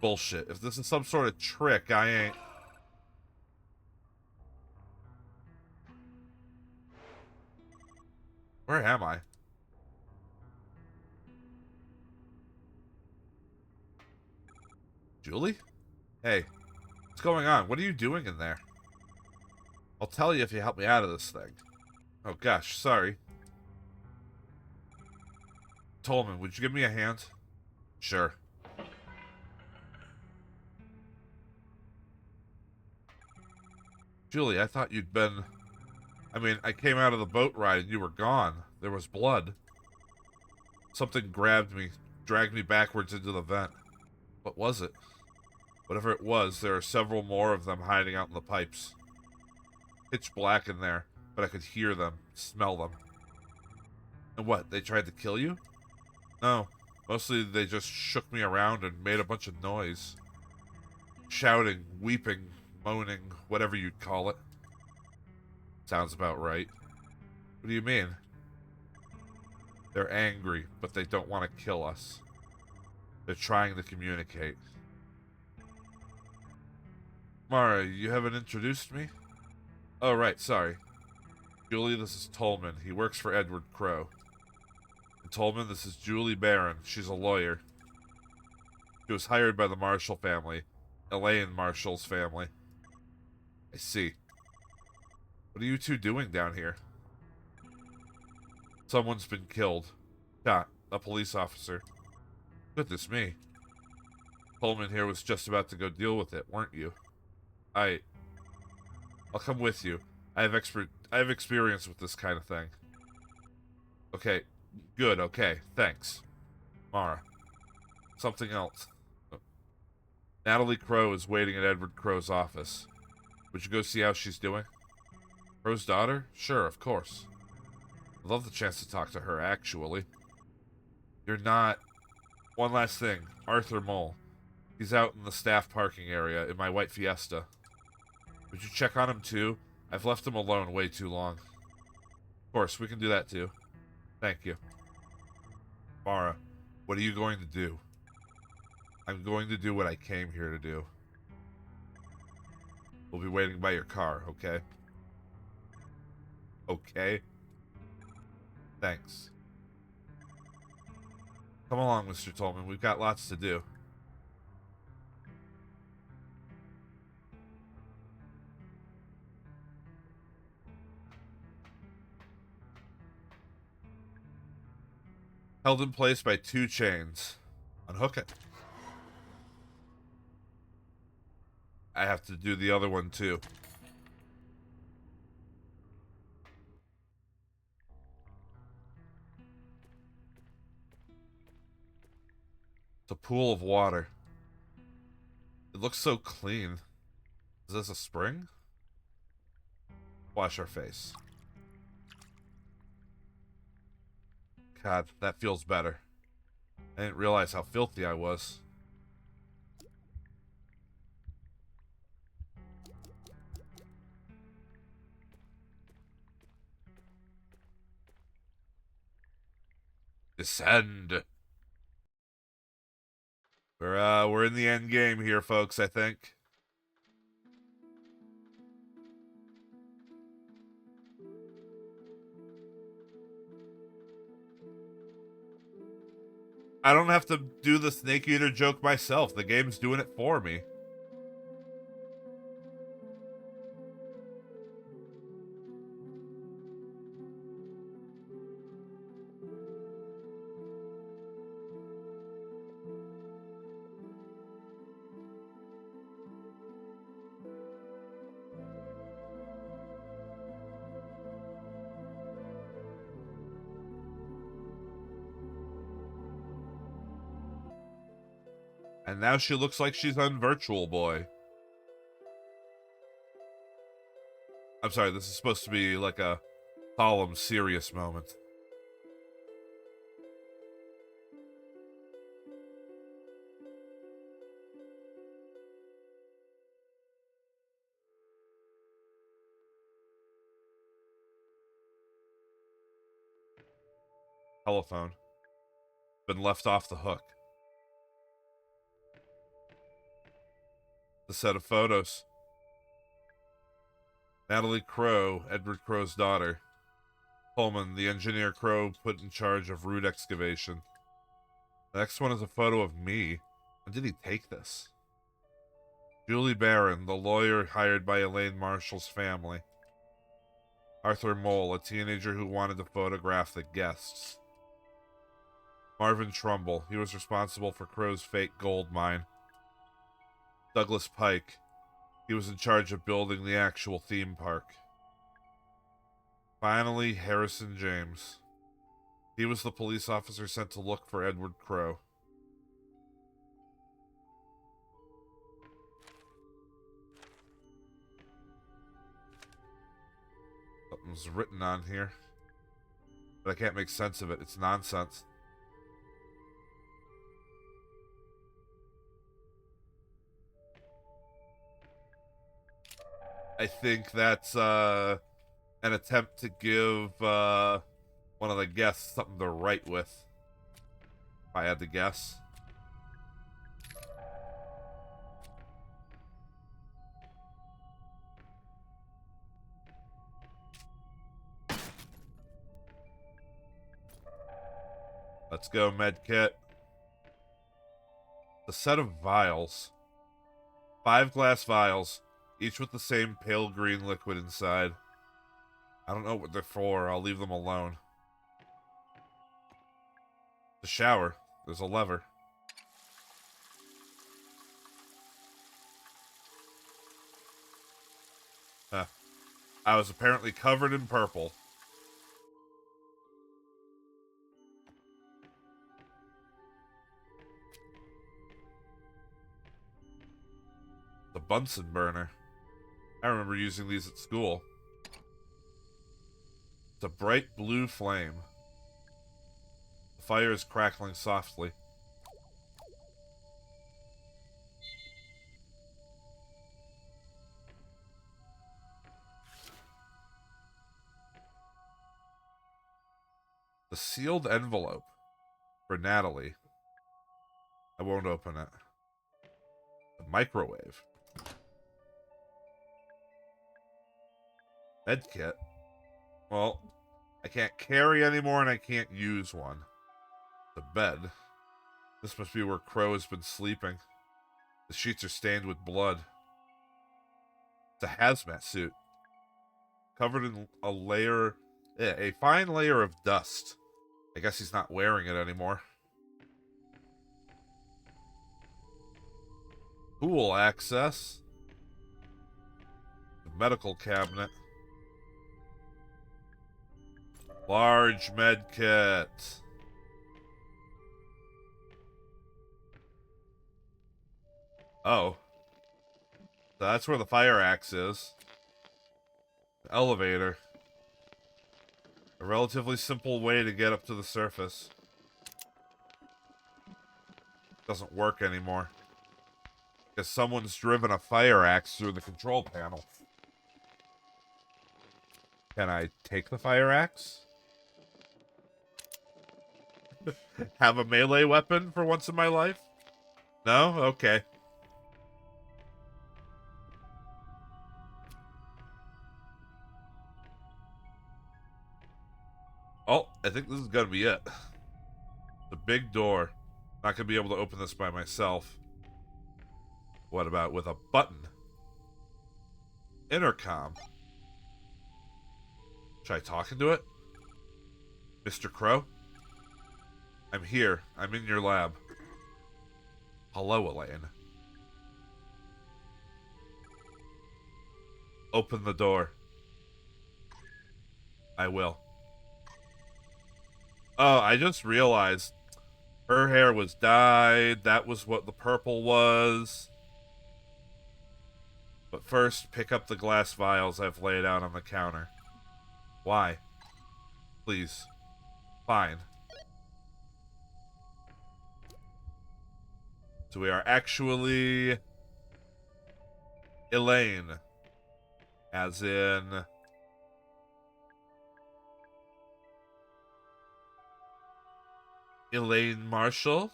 Bullshit. If this is some sort of trick, I ain't. Where am I? Julie? Hey, what's going on? What are you doing in there? I'll tell you if you help me out of this thing. Oh gosh, sorry. Tolman, would you give me a hand? Sure. Julie, I thought you'd been... I mean, I came out of the boat ride and you were gone. There was blood. Something grabbed me, dragged me backwards into the vent. What was it? Whatever it was, there are several more of them hiding out in the pipes. Pitch black in there, but I could hear them, smell them. And what, they tried to kill you? No, mostly they just shook me around and made a bunch of noise. Shouting, weeping, moaning, whatever you'd call it. Sounds about right. What do you mean? They're angry, but they don't want to kill us. They're trying to communicate. Mara, you haven't introduced me? Oh, right, sorry. Julie, this is Tolman. He works for Edward Crow. And Tolman, this is Julie Barron. She's a lawyer. She was hired by the Marshall family. Elaine Marshall's family. I see. What are you two doing down here? Someone's been killed. Shot. A police officer. Goodness me. Tolman here was just about to go deal with it, weren't you? I'll come with you. I have experience with this kind of thing. Okay, good, okay, thanks. Mara. Something else. Natalie Crow is waiting at Edward Crow's office. Would you go see how she's doing? Crow's daughter? Sure, of course. I'd love the chance to talk to her, actually. You're not... One last thing. Arthur Mole. He's out in the staff parking area in my white Fiesta. Would you check on him too? I've left him alone way too long. Of course, we can do that too. Thank you. Mara, what are you going to do? I'm going to do what I came here to do. We'll be waiting by your car, okay? Okay? Thanks. Come along, Mr. Tolman. We've got lots to do. Held in place by 2 chains. Unhook it. I have to do the other one too. It's a pool of water. It looks so clean. Is this a spring? Wash our face. God, that feels better. I didn't realize how filthy I was. Descend. We're in the end game here, folks, I think. I don't have to do the Snake Eater joke myself. The game's doing it for me. And now she looks like she's on Virtual Boy. I'm sorry, this is supposed to be like a solemn, serious moment. Telephone. Been left off the hook. The set of photos. Natalie Crow, Edward Crow's daughter. Pullman, the engineer Crow put in charge of root excavation. The next one is a photo of me. When did he take this? Julie Barron, the lawyer hired by Elaine Marshall's family. Arthur Mole, a teenager who wanted to photograph the guests. Marvin Trumbull, he was responsible for Crow's fake gold mine. Douglas Pike, he was in charge of building the actual theme park. Finally, Harrison James. He was the police officer sent to look for Edward Crow. Something's written on here, but I can't make sense of it. It's nonsense. I think that's an attempt to give one of the guests something to write with. If I had to guess. Let's go, medkit. A set of vials. 5 glass vials, each with the same pale green liquid inside. I don't know what they're for. I'll leave them alone. The shower. There's a lever. Huh. I was apparently covered in purple. The Bunsen burner. I remember using these at school. It's a bright blue flame. The fire is crackling softly. The sealed envelope for Natalie. I won't open it. The microwave. Medkit. Well, I can't carry anymore and I can't use one. The bed. This must be where Crow has been sleeping. The sheets are stained with blood. It's a hazmat suit. Covered in a fine layer of dust. I guess he's not wearing it anymore. Pool access. The medical cabinet. Large med kit. Oh. So that's where the fire axe is. Elevator. A relatively simple way to get up to the surface. Doesn't work anymore. Because someone's driven a fire axe through the control panel. Can I take the fire axe? Have a melee weapon for once in my life? No? Okay. Oh, I think this is gonna be it. The big door. Not gonna be able to open this by myself. What about with a button? Intercom. Should I talk into it? Mr. Crow? I'm here. I'm in your lab. Hello, Elaine. Open the door. I will. Oh, I just realized her hair was dyed. That was what the purple was. But first, pick up the glass vials I've laid out on the counter. Why? Please. Fine. So we are actually Elaine. As in... Elaine Marshall?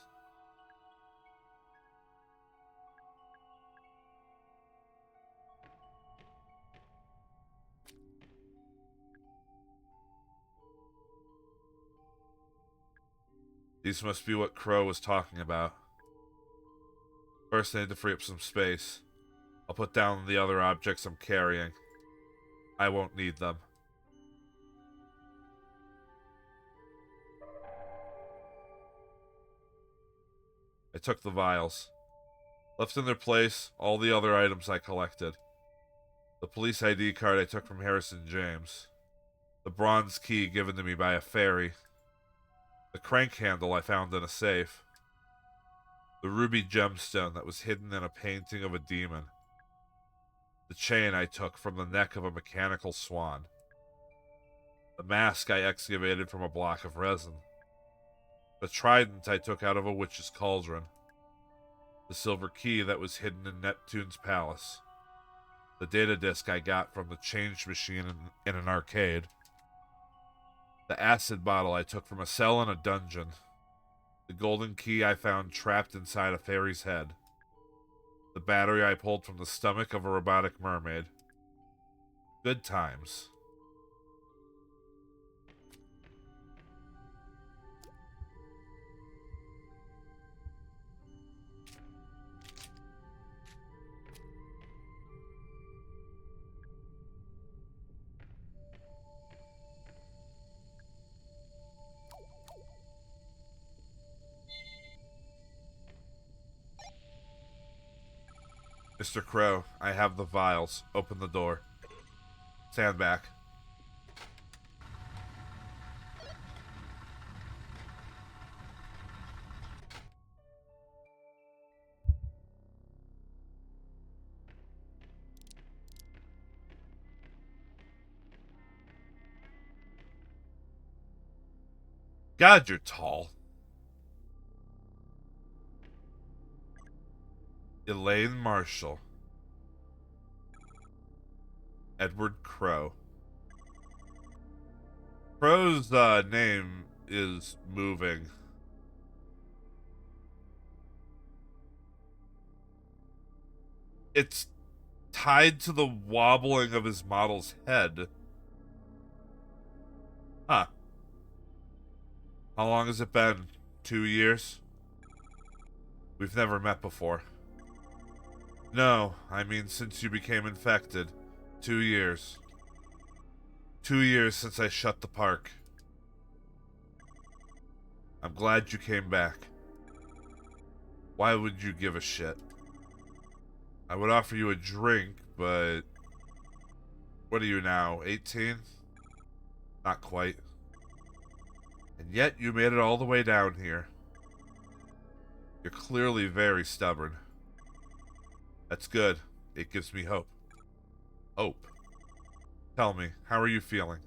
These must be what Crow was talking about. First, I need to free up some space. I'll put down the other objects I'm carrying. I won't need them. I took the vials. Left in their place all the other items I collected. The police ID card I took from Harrison James. The bronze key given to me by a fairy. The crank handle I found in a safe. The ruby gemstone that was hidden in a painting of a demon. The chain I took from the neck of a mechanical swan. The mask I excavated from a block of resin. The trident I took out of a witch's cauldron. The silver key that was hidden in Neptune's palace. The data disk I got from the change machine in an arcade. The acid bottle I took from a cell in a dungeon. The golden key I found trapped inside a fairy's head. The battery I pulled from the stomach of a robotic mermaid. Good times. Mr. Crow, I have the vials. Open the door. Stand back. God, you're tall. Elaine Marshall. Edward Crow. Crow's name is moving. It's tied to the wobbling of his model's head. Huh. How long has it been? 2 years? We've never met before. No, I mean since you became infected. 2 years. 2 years since I shut the park. I'm glad you came back. Why would you give a shit? I would offer you a drink, but... What are you now, 18? Not quite. And yet you made it all the way down here. You're clearly very stubborn. That's good. It gives me hope. Hope. Tell me, how are you feeling?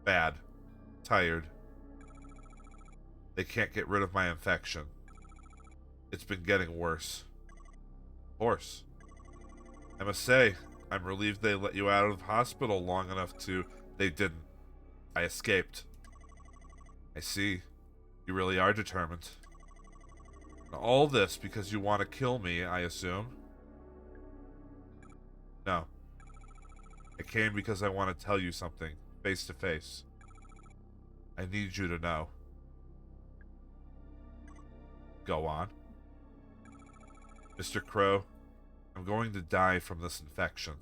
Bad. Tired. They can't get rid of my infection. It's been getting worse. Of course. I must say, I'm relieved they let you out of hospital long enough to... They didn't. I escaped. I see. You really are determined. All this because you want to kill me, I assume? No. I came because I want to tell you something, face to face. I need you to know. Go on. Mr. Crow, I'm going to die from this infection.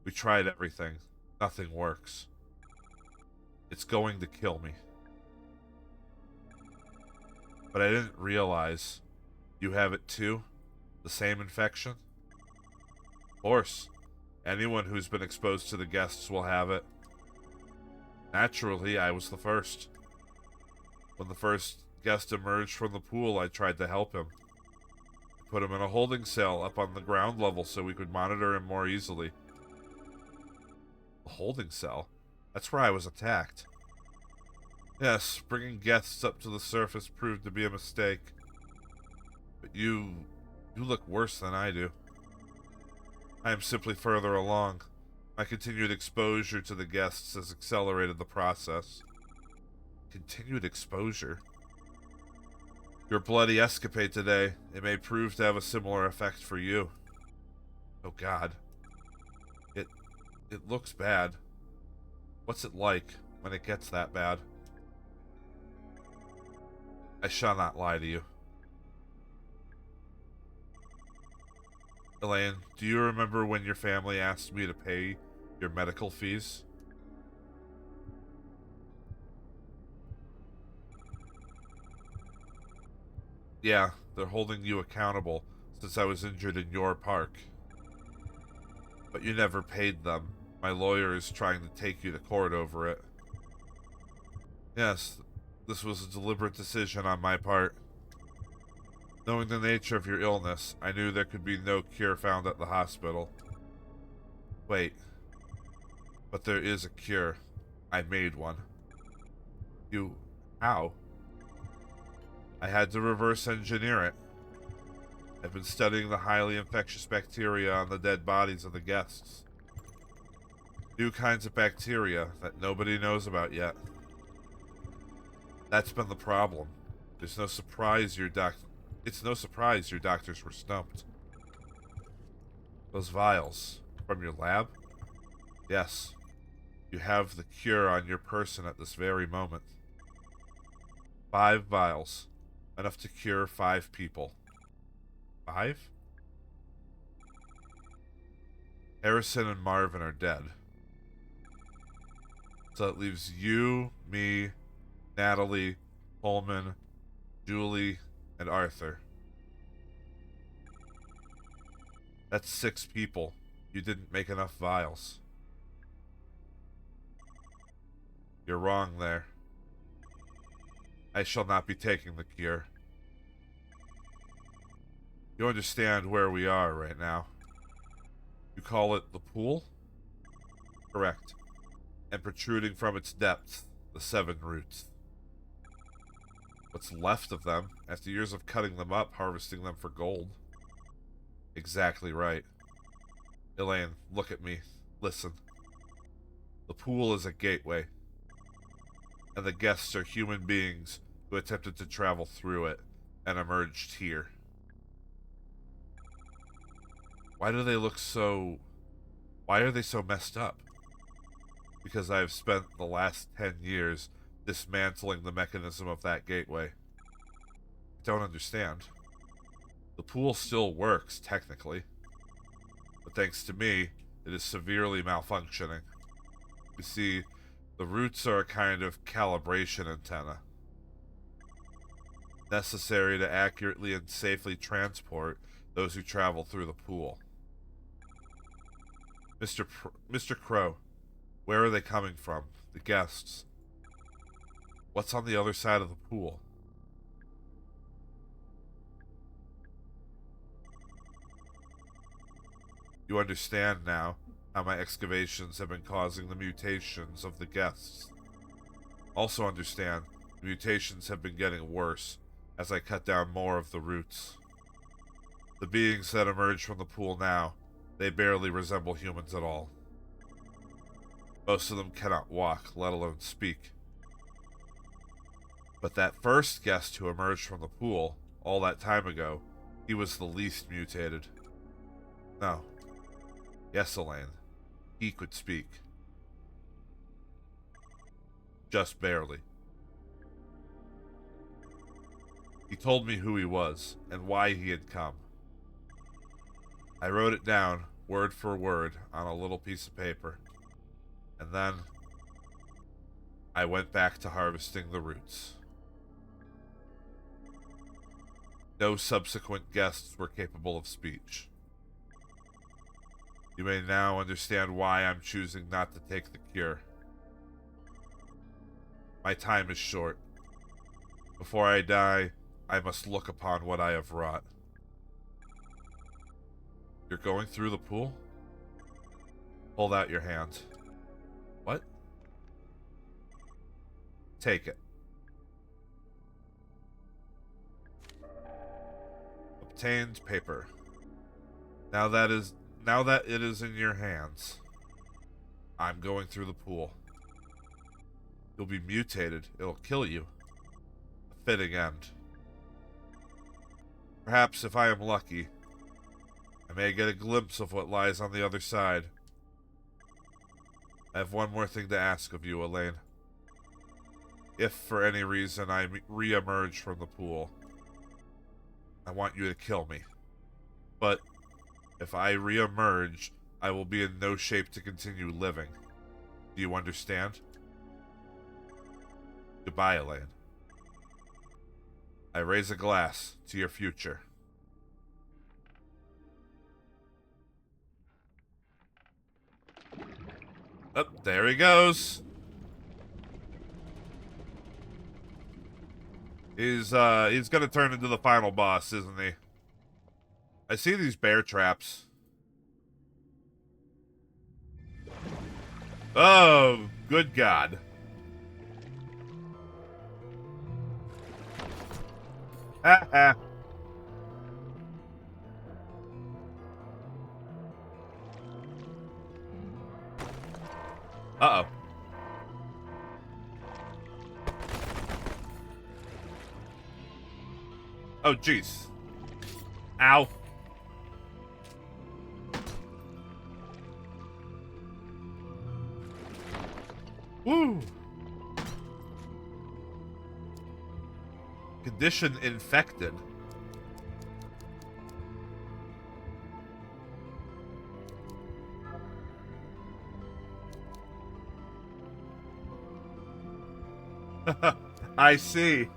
We tried everything. Nothing works. It's going to kill me. But I didn't realize you have it too? The same infection? Of course. Anyone who's been exposed to the guests will have it. Naturally, I was the first. When the first guest emerged from the pool, I tried to help him. Put him in a holding cell up on the ground level so we could monitor him more easily. A holding cell? That's where I was attacked. Yes, bringing guests up to the surface proved to be a mistake. But you look worse than I do. I am simply further along. My continued exposure to the guests has accelerated the process. Continued exposure? Your bloody escapade today, it may prove to have a similar effect for you. Oh God. It looks bad. What's it like when it gets that bad? I shall not lie to you. Elaine, do you remember when your family asked me to pay your medical fees? Yeah, they're holding you accountable since I was injured in your park. But you never paid them. My lawyer is trying to take you to court over it. Yes, this was a deliberate decision on my part. Knowing the nature of your illness, I knew there could be no cure found at the hospital. Wait. But there is a cure. I made one. You... how? I had to reverse engineer it. I've been studying the highly infectious bacteria on the dead bodies of the guests. New kinds of bacteria that nobody knows about yet. That's been the problem. It's no surprise your doctors were stumped. Those vials from your lab? Yes. You have the cure on your person at this very moment. 5 vials. Enough to cure 5 people. 5? Harrison and Marvin are dead. So it leaves you, me, Natalie, Coleman, Julie, and Arthur. That's 6 people. You didn't make enough vials. You're wrong there. I shall not be taking the cure. You understand where we are right now. You call it the pool? Correct. And protruding from its depths, the 7 roots. What's left of them, after years of cutting them up, harvesting them for gold. Exactly right. Elaine, look at me. Listen. The pool is a gateway. And the guests are human beings who attempted to travel through it and emerged here. Why are they so messed up? Because I have spent the last 10 years dismantling the mechanism of that gateway. I don't understand. The pool still works, technically. But thanks to me, it is severely malfunctioning. You see, the roots are a kind of calibration antenna. Necessary to accurately and safely transport those who travel through the pool. Mr. Crow, where are they coming from? The guests. What's on the other side of the pool? You understand now. how my excavations have been causing the mutations of the guests. Also understand, the mutations have been getting worse as I cut down more of the roots. The beings that emerge from the pool now, they barely resemble humans at all. Most of them cannot walk, let alone speak. But that first guest who emerged from the pool, all that time ago, he was the least mutated. No. Yes, Elaine. He could speak. Just barely. He told me who he was, and why he had come. I wrote it down, word for word, on a little piece of paper. And then, I went back to harvesting the roots. No subsequent guests were capable of speech. You may now understand why I'm choosing not to take the cure. My time is short. Before I die, I must look upon what I have wrought. You're going through the pool? Hold out your hand. What? Take it. Obtained paper. Now that it is in your hands, I'm going through the pool. You'll be mutated. It'll kill you. A fitting end. Perhaps if I am lucky, I may get a glimpse of what lies on the other side. I have one more thing to ask of you, Elaine. If for any reason I re-emerge from the pool, I want you to kill me. But if I re-emerge, I will be in no shape to continue living. Do you understand? Goodbye, Elaine. I raise a glass to your future. Oh, there he goes. He's gonna turn into the final boss, isn't he? I see these bear traps. Oh, good God. Ha ha. Uh-oh. Oh, jeez. Ow. Woo. Condition infected. I see.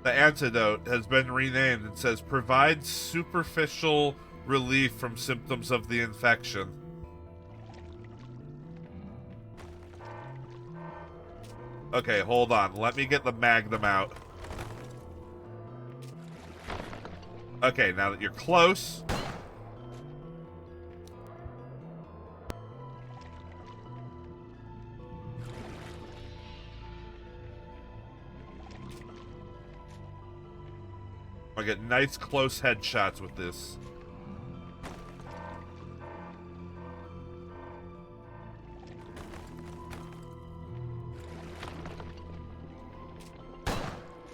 The antidote has been renamed and says provides superficial relief from symptoms of the infection. Okay, hold on. Let me get the magnum out. Okay, now that you're close. I get nice close headshots with this.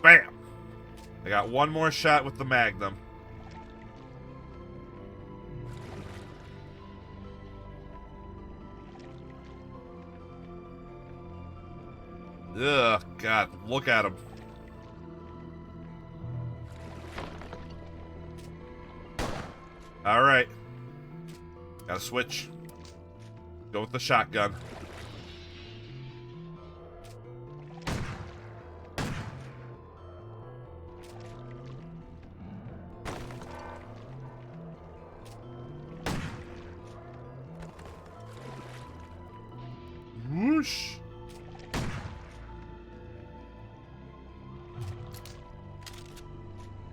Bam! I got one more shot with the magnum. Ugh, God, look at him. Alright. Gotta switch. Go with the shotgun. Whoosh.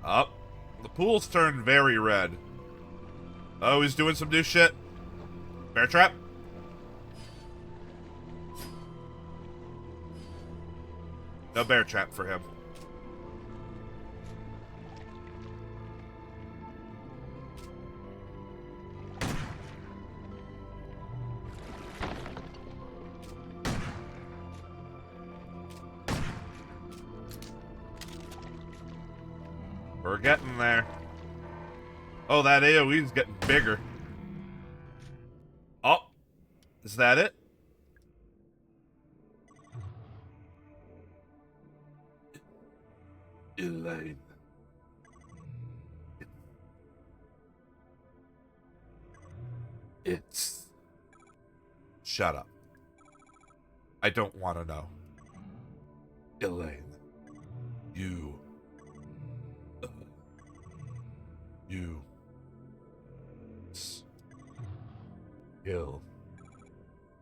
Up. The pool's turned very red. Oh, he's doing some new shit. Bear trap. No bear trap for him. We're getting there. Oh, that AoE's getting bigger. Oh, is that it? Elaine. It's... Shut up. I don't want to know. Elaine. You... You... Kill.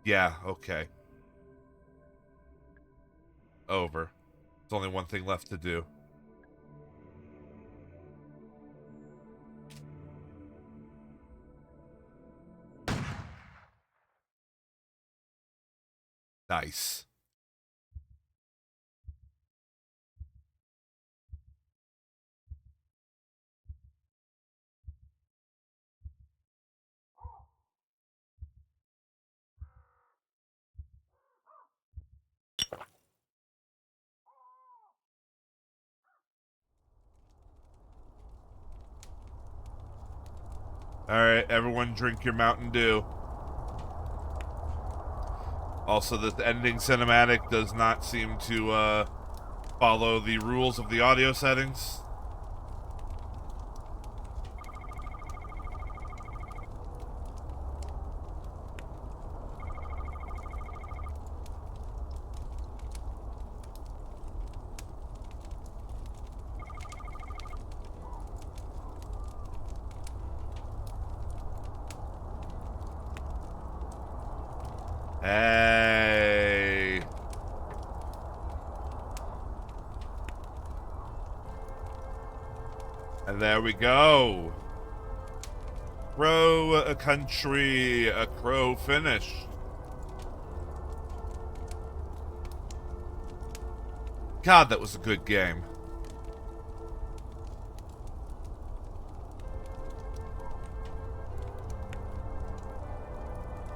Yeah, okay. Over. There's only one thing left to do. Nice. Alright, everyone drink your Mountain Dew. Also, this ending cinematic does not seem to, follow the rules of the audio settings. Hey. And there we go. Crow country, a crow finish. God, that was a good game.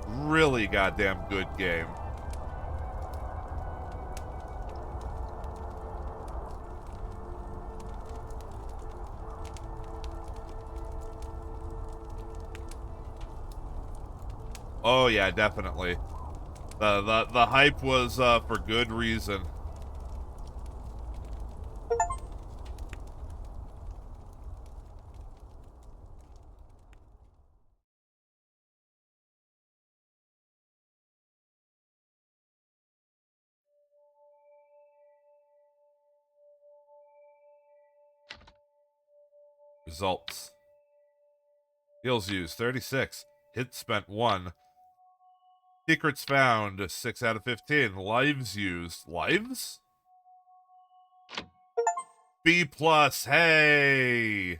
Really goddamn good game. Oh yeah, definitely. The hype was for good reason. Results. Heals used 36. Hits spent 1. Secrets found 6 out of 15. Lives used. Lives? B plus. Hey.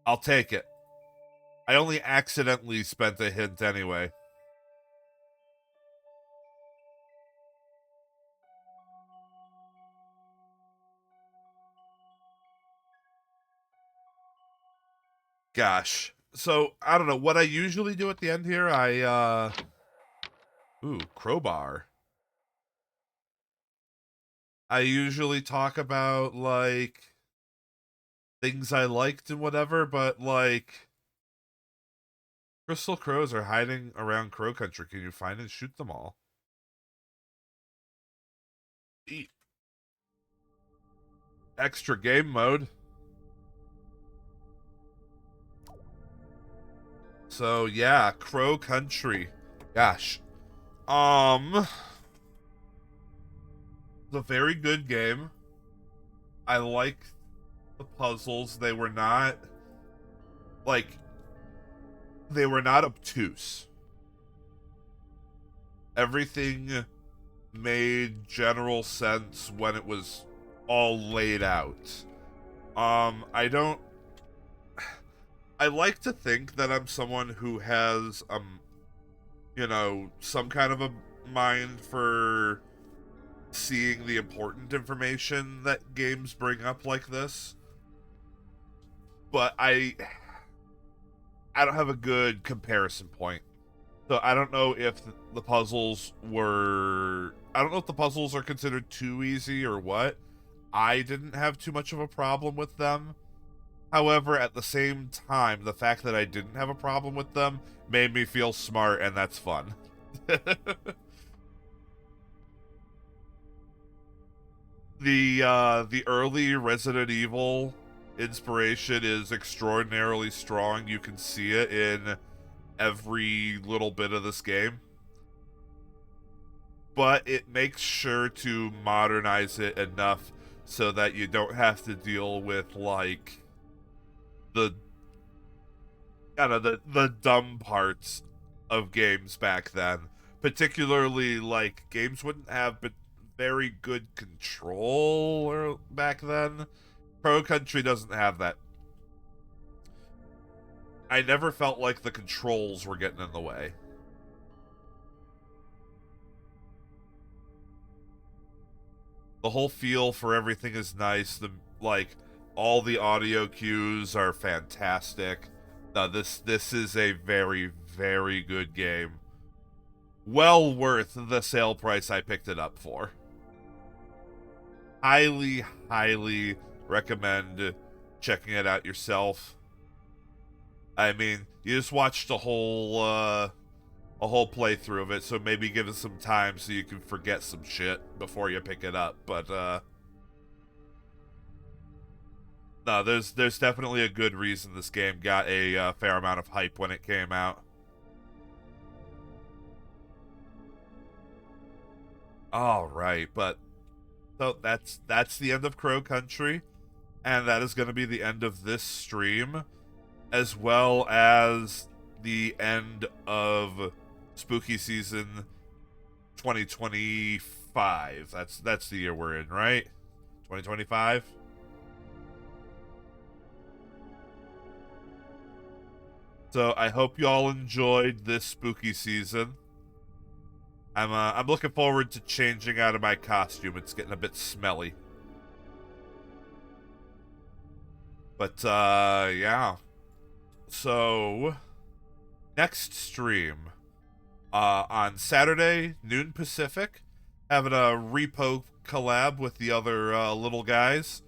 I'll take it. I only accidentally spent a hint anyway. Gosh. So, I don't know. What I usually do at the end here, Ooh, crowbar. I usually talk about, like, things I liked and whatever, but, like, crystal crows are hiding around crow country. Can you find and shoot them all? Extra game mode. So, yeah, crow country. Gosh. It's a very good game. I liked the puzzles. They were not, like, they were not obtuse. Everything made general sense when it was all laid out. I don't I like to think that I'm someone who has some kind of a mind for seeing the important information that games bring up like this. But I don't have a good comparison point. So I don't know if the puzzles were I don't know if the puzzles are considered too easy or what. I didn't have too much of a problem with them. However, at the same time, the fact that I didn't have a problem with them made me feel smart, and that's fun. The early Resident Evil inspiration is extraordinarily strong. You can see it in every little bit of this game. But it makes sure to modernize it enough so that you don't have to deal with like the the dumb parts of games back then. Particularly like games wouldn't have been very good control back then. Pro Country doesn't have that. I never felt like the controls were getting in the way. The whole feel for everything is nice. All the audio cues are fantastic. This is a very, very good game. Well worth the sale price I picked it up for. Highly, highly recommend checking it out yourself. I mean, you just watched a whole playthrough of it, so maybe give it some time so you can forget some shit before you pick it up. But no, there's definitely a good reason this game got a fair amount of hype when it came out. All right, but so that's the end of Crow Country, and that is going to be the end of this stream, as well as the end of Spooky Season 2025. That's the year we're in, right? 2025. So I hope you all enjoyed this spooky season. I'm looking forward to changing out of my costume. It's getting a bit smelly. But yeah. So next stream on Saturday, noon Pacific, having a repo collab with the other little guys.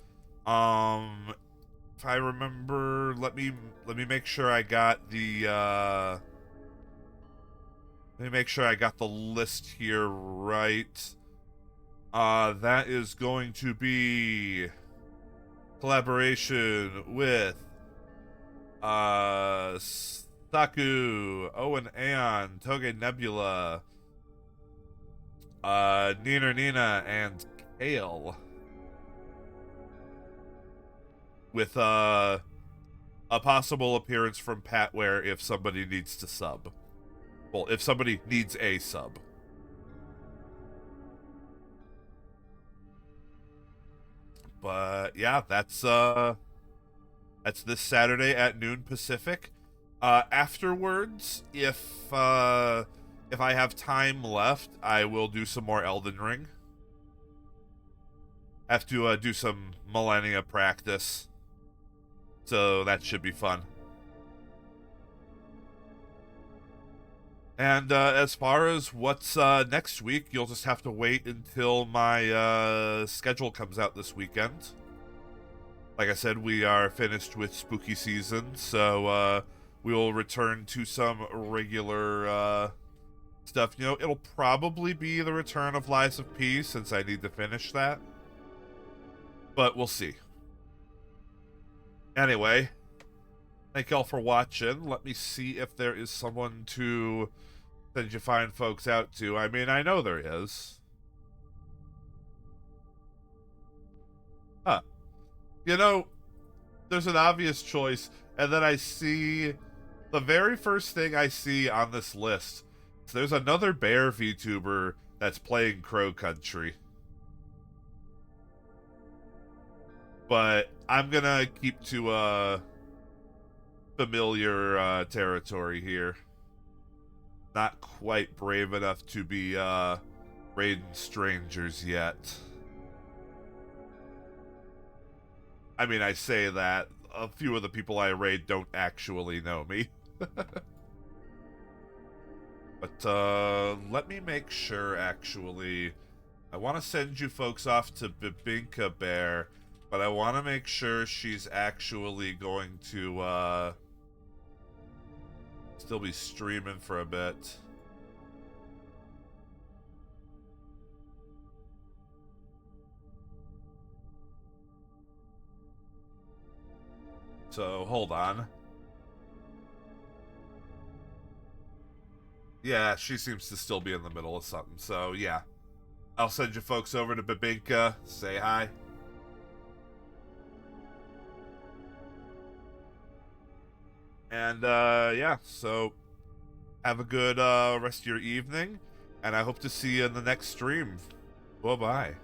If I remember, let me make sure I got the list here right. That is going to be collaboration with Saku, Owen Aeon, Toge Nebula, Nina, and Kale. With a possible appearance from Patware if somebody needs to sub. Well, if somebody needs a sub. But yeah, that's this Saturday at noon Pacific. Afterwards, if I have time left, I will do some more Elden Ring. Have to do some Millennia practice. So that should be fun. And as far as what's next week, you'll just have to wait until my schedule comes out this weekend. Like I said, we are finished with Spooky Season, so we will return to some regular stuff. You know, it'll probably be the return of Lies of P, since I need to finish that. But we'll see. Anyway, thank y'all for watching. Let me see if there is someone to send you fine folks out to. I mean, I know there is. Huh. You know, there's an obvious choice, and then I see the very first thing I see on this list. So there's another bear VTuber that's playing Crow Country. But I'm gonna keep to familiar territory here. Not quite brave enough to be raiding strangers yet. I mean, I say that. A few of the people I raid don't actually know me. But let me make sure, actually. I want to send you folks off to Bibinka Bear, but I want to make sure she's actually going to still be streaming for a bit. So, hold on. Yeah, she seems to still be in the middle of something, so yeah. I'll send you folks over to Bibinka, say hi. And, yeah, so have a good rest of your evening, and I hope to see you in the next stream. Bye-bye.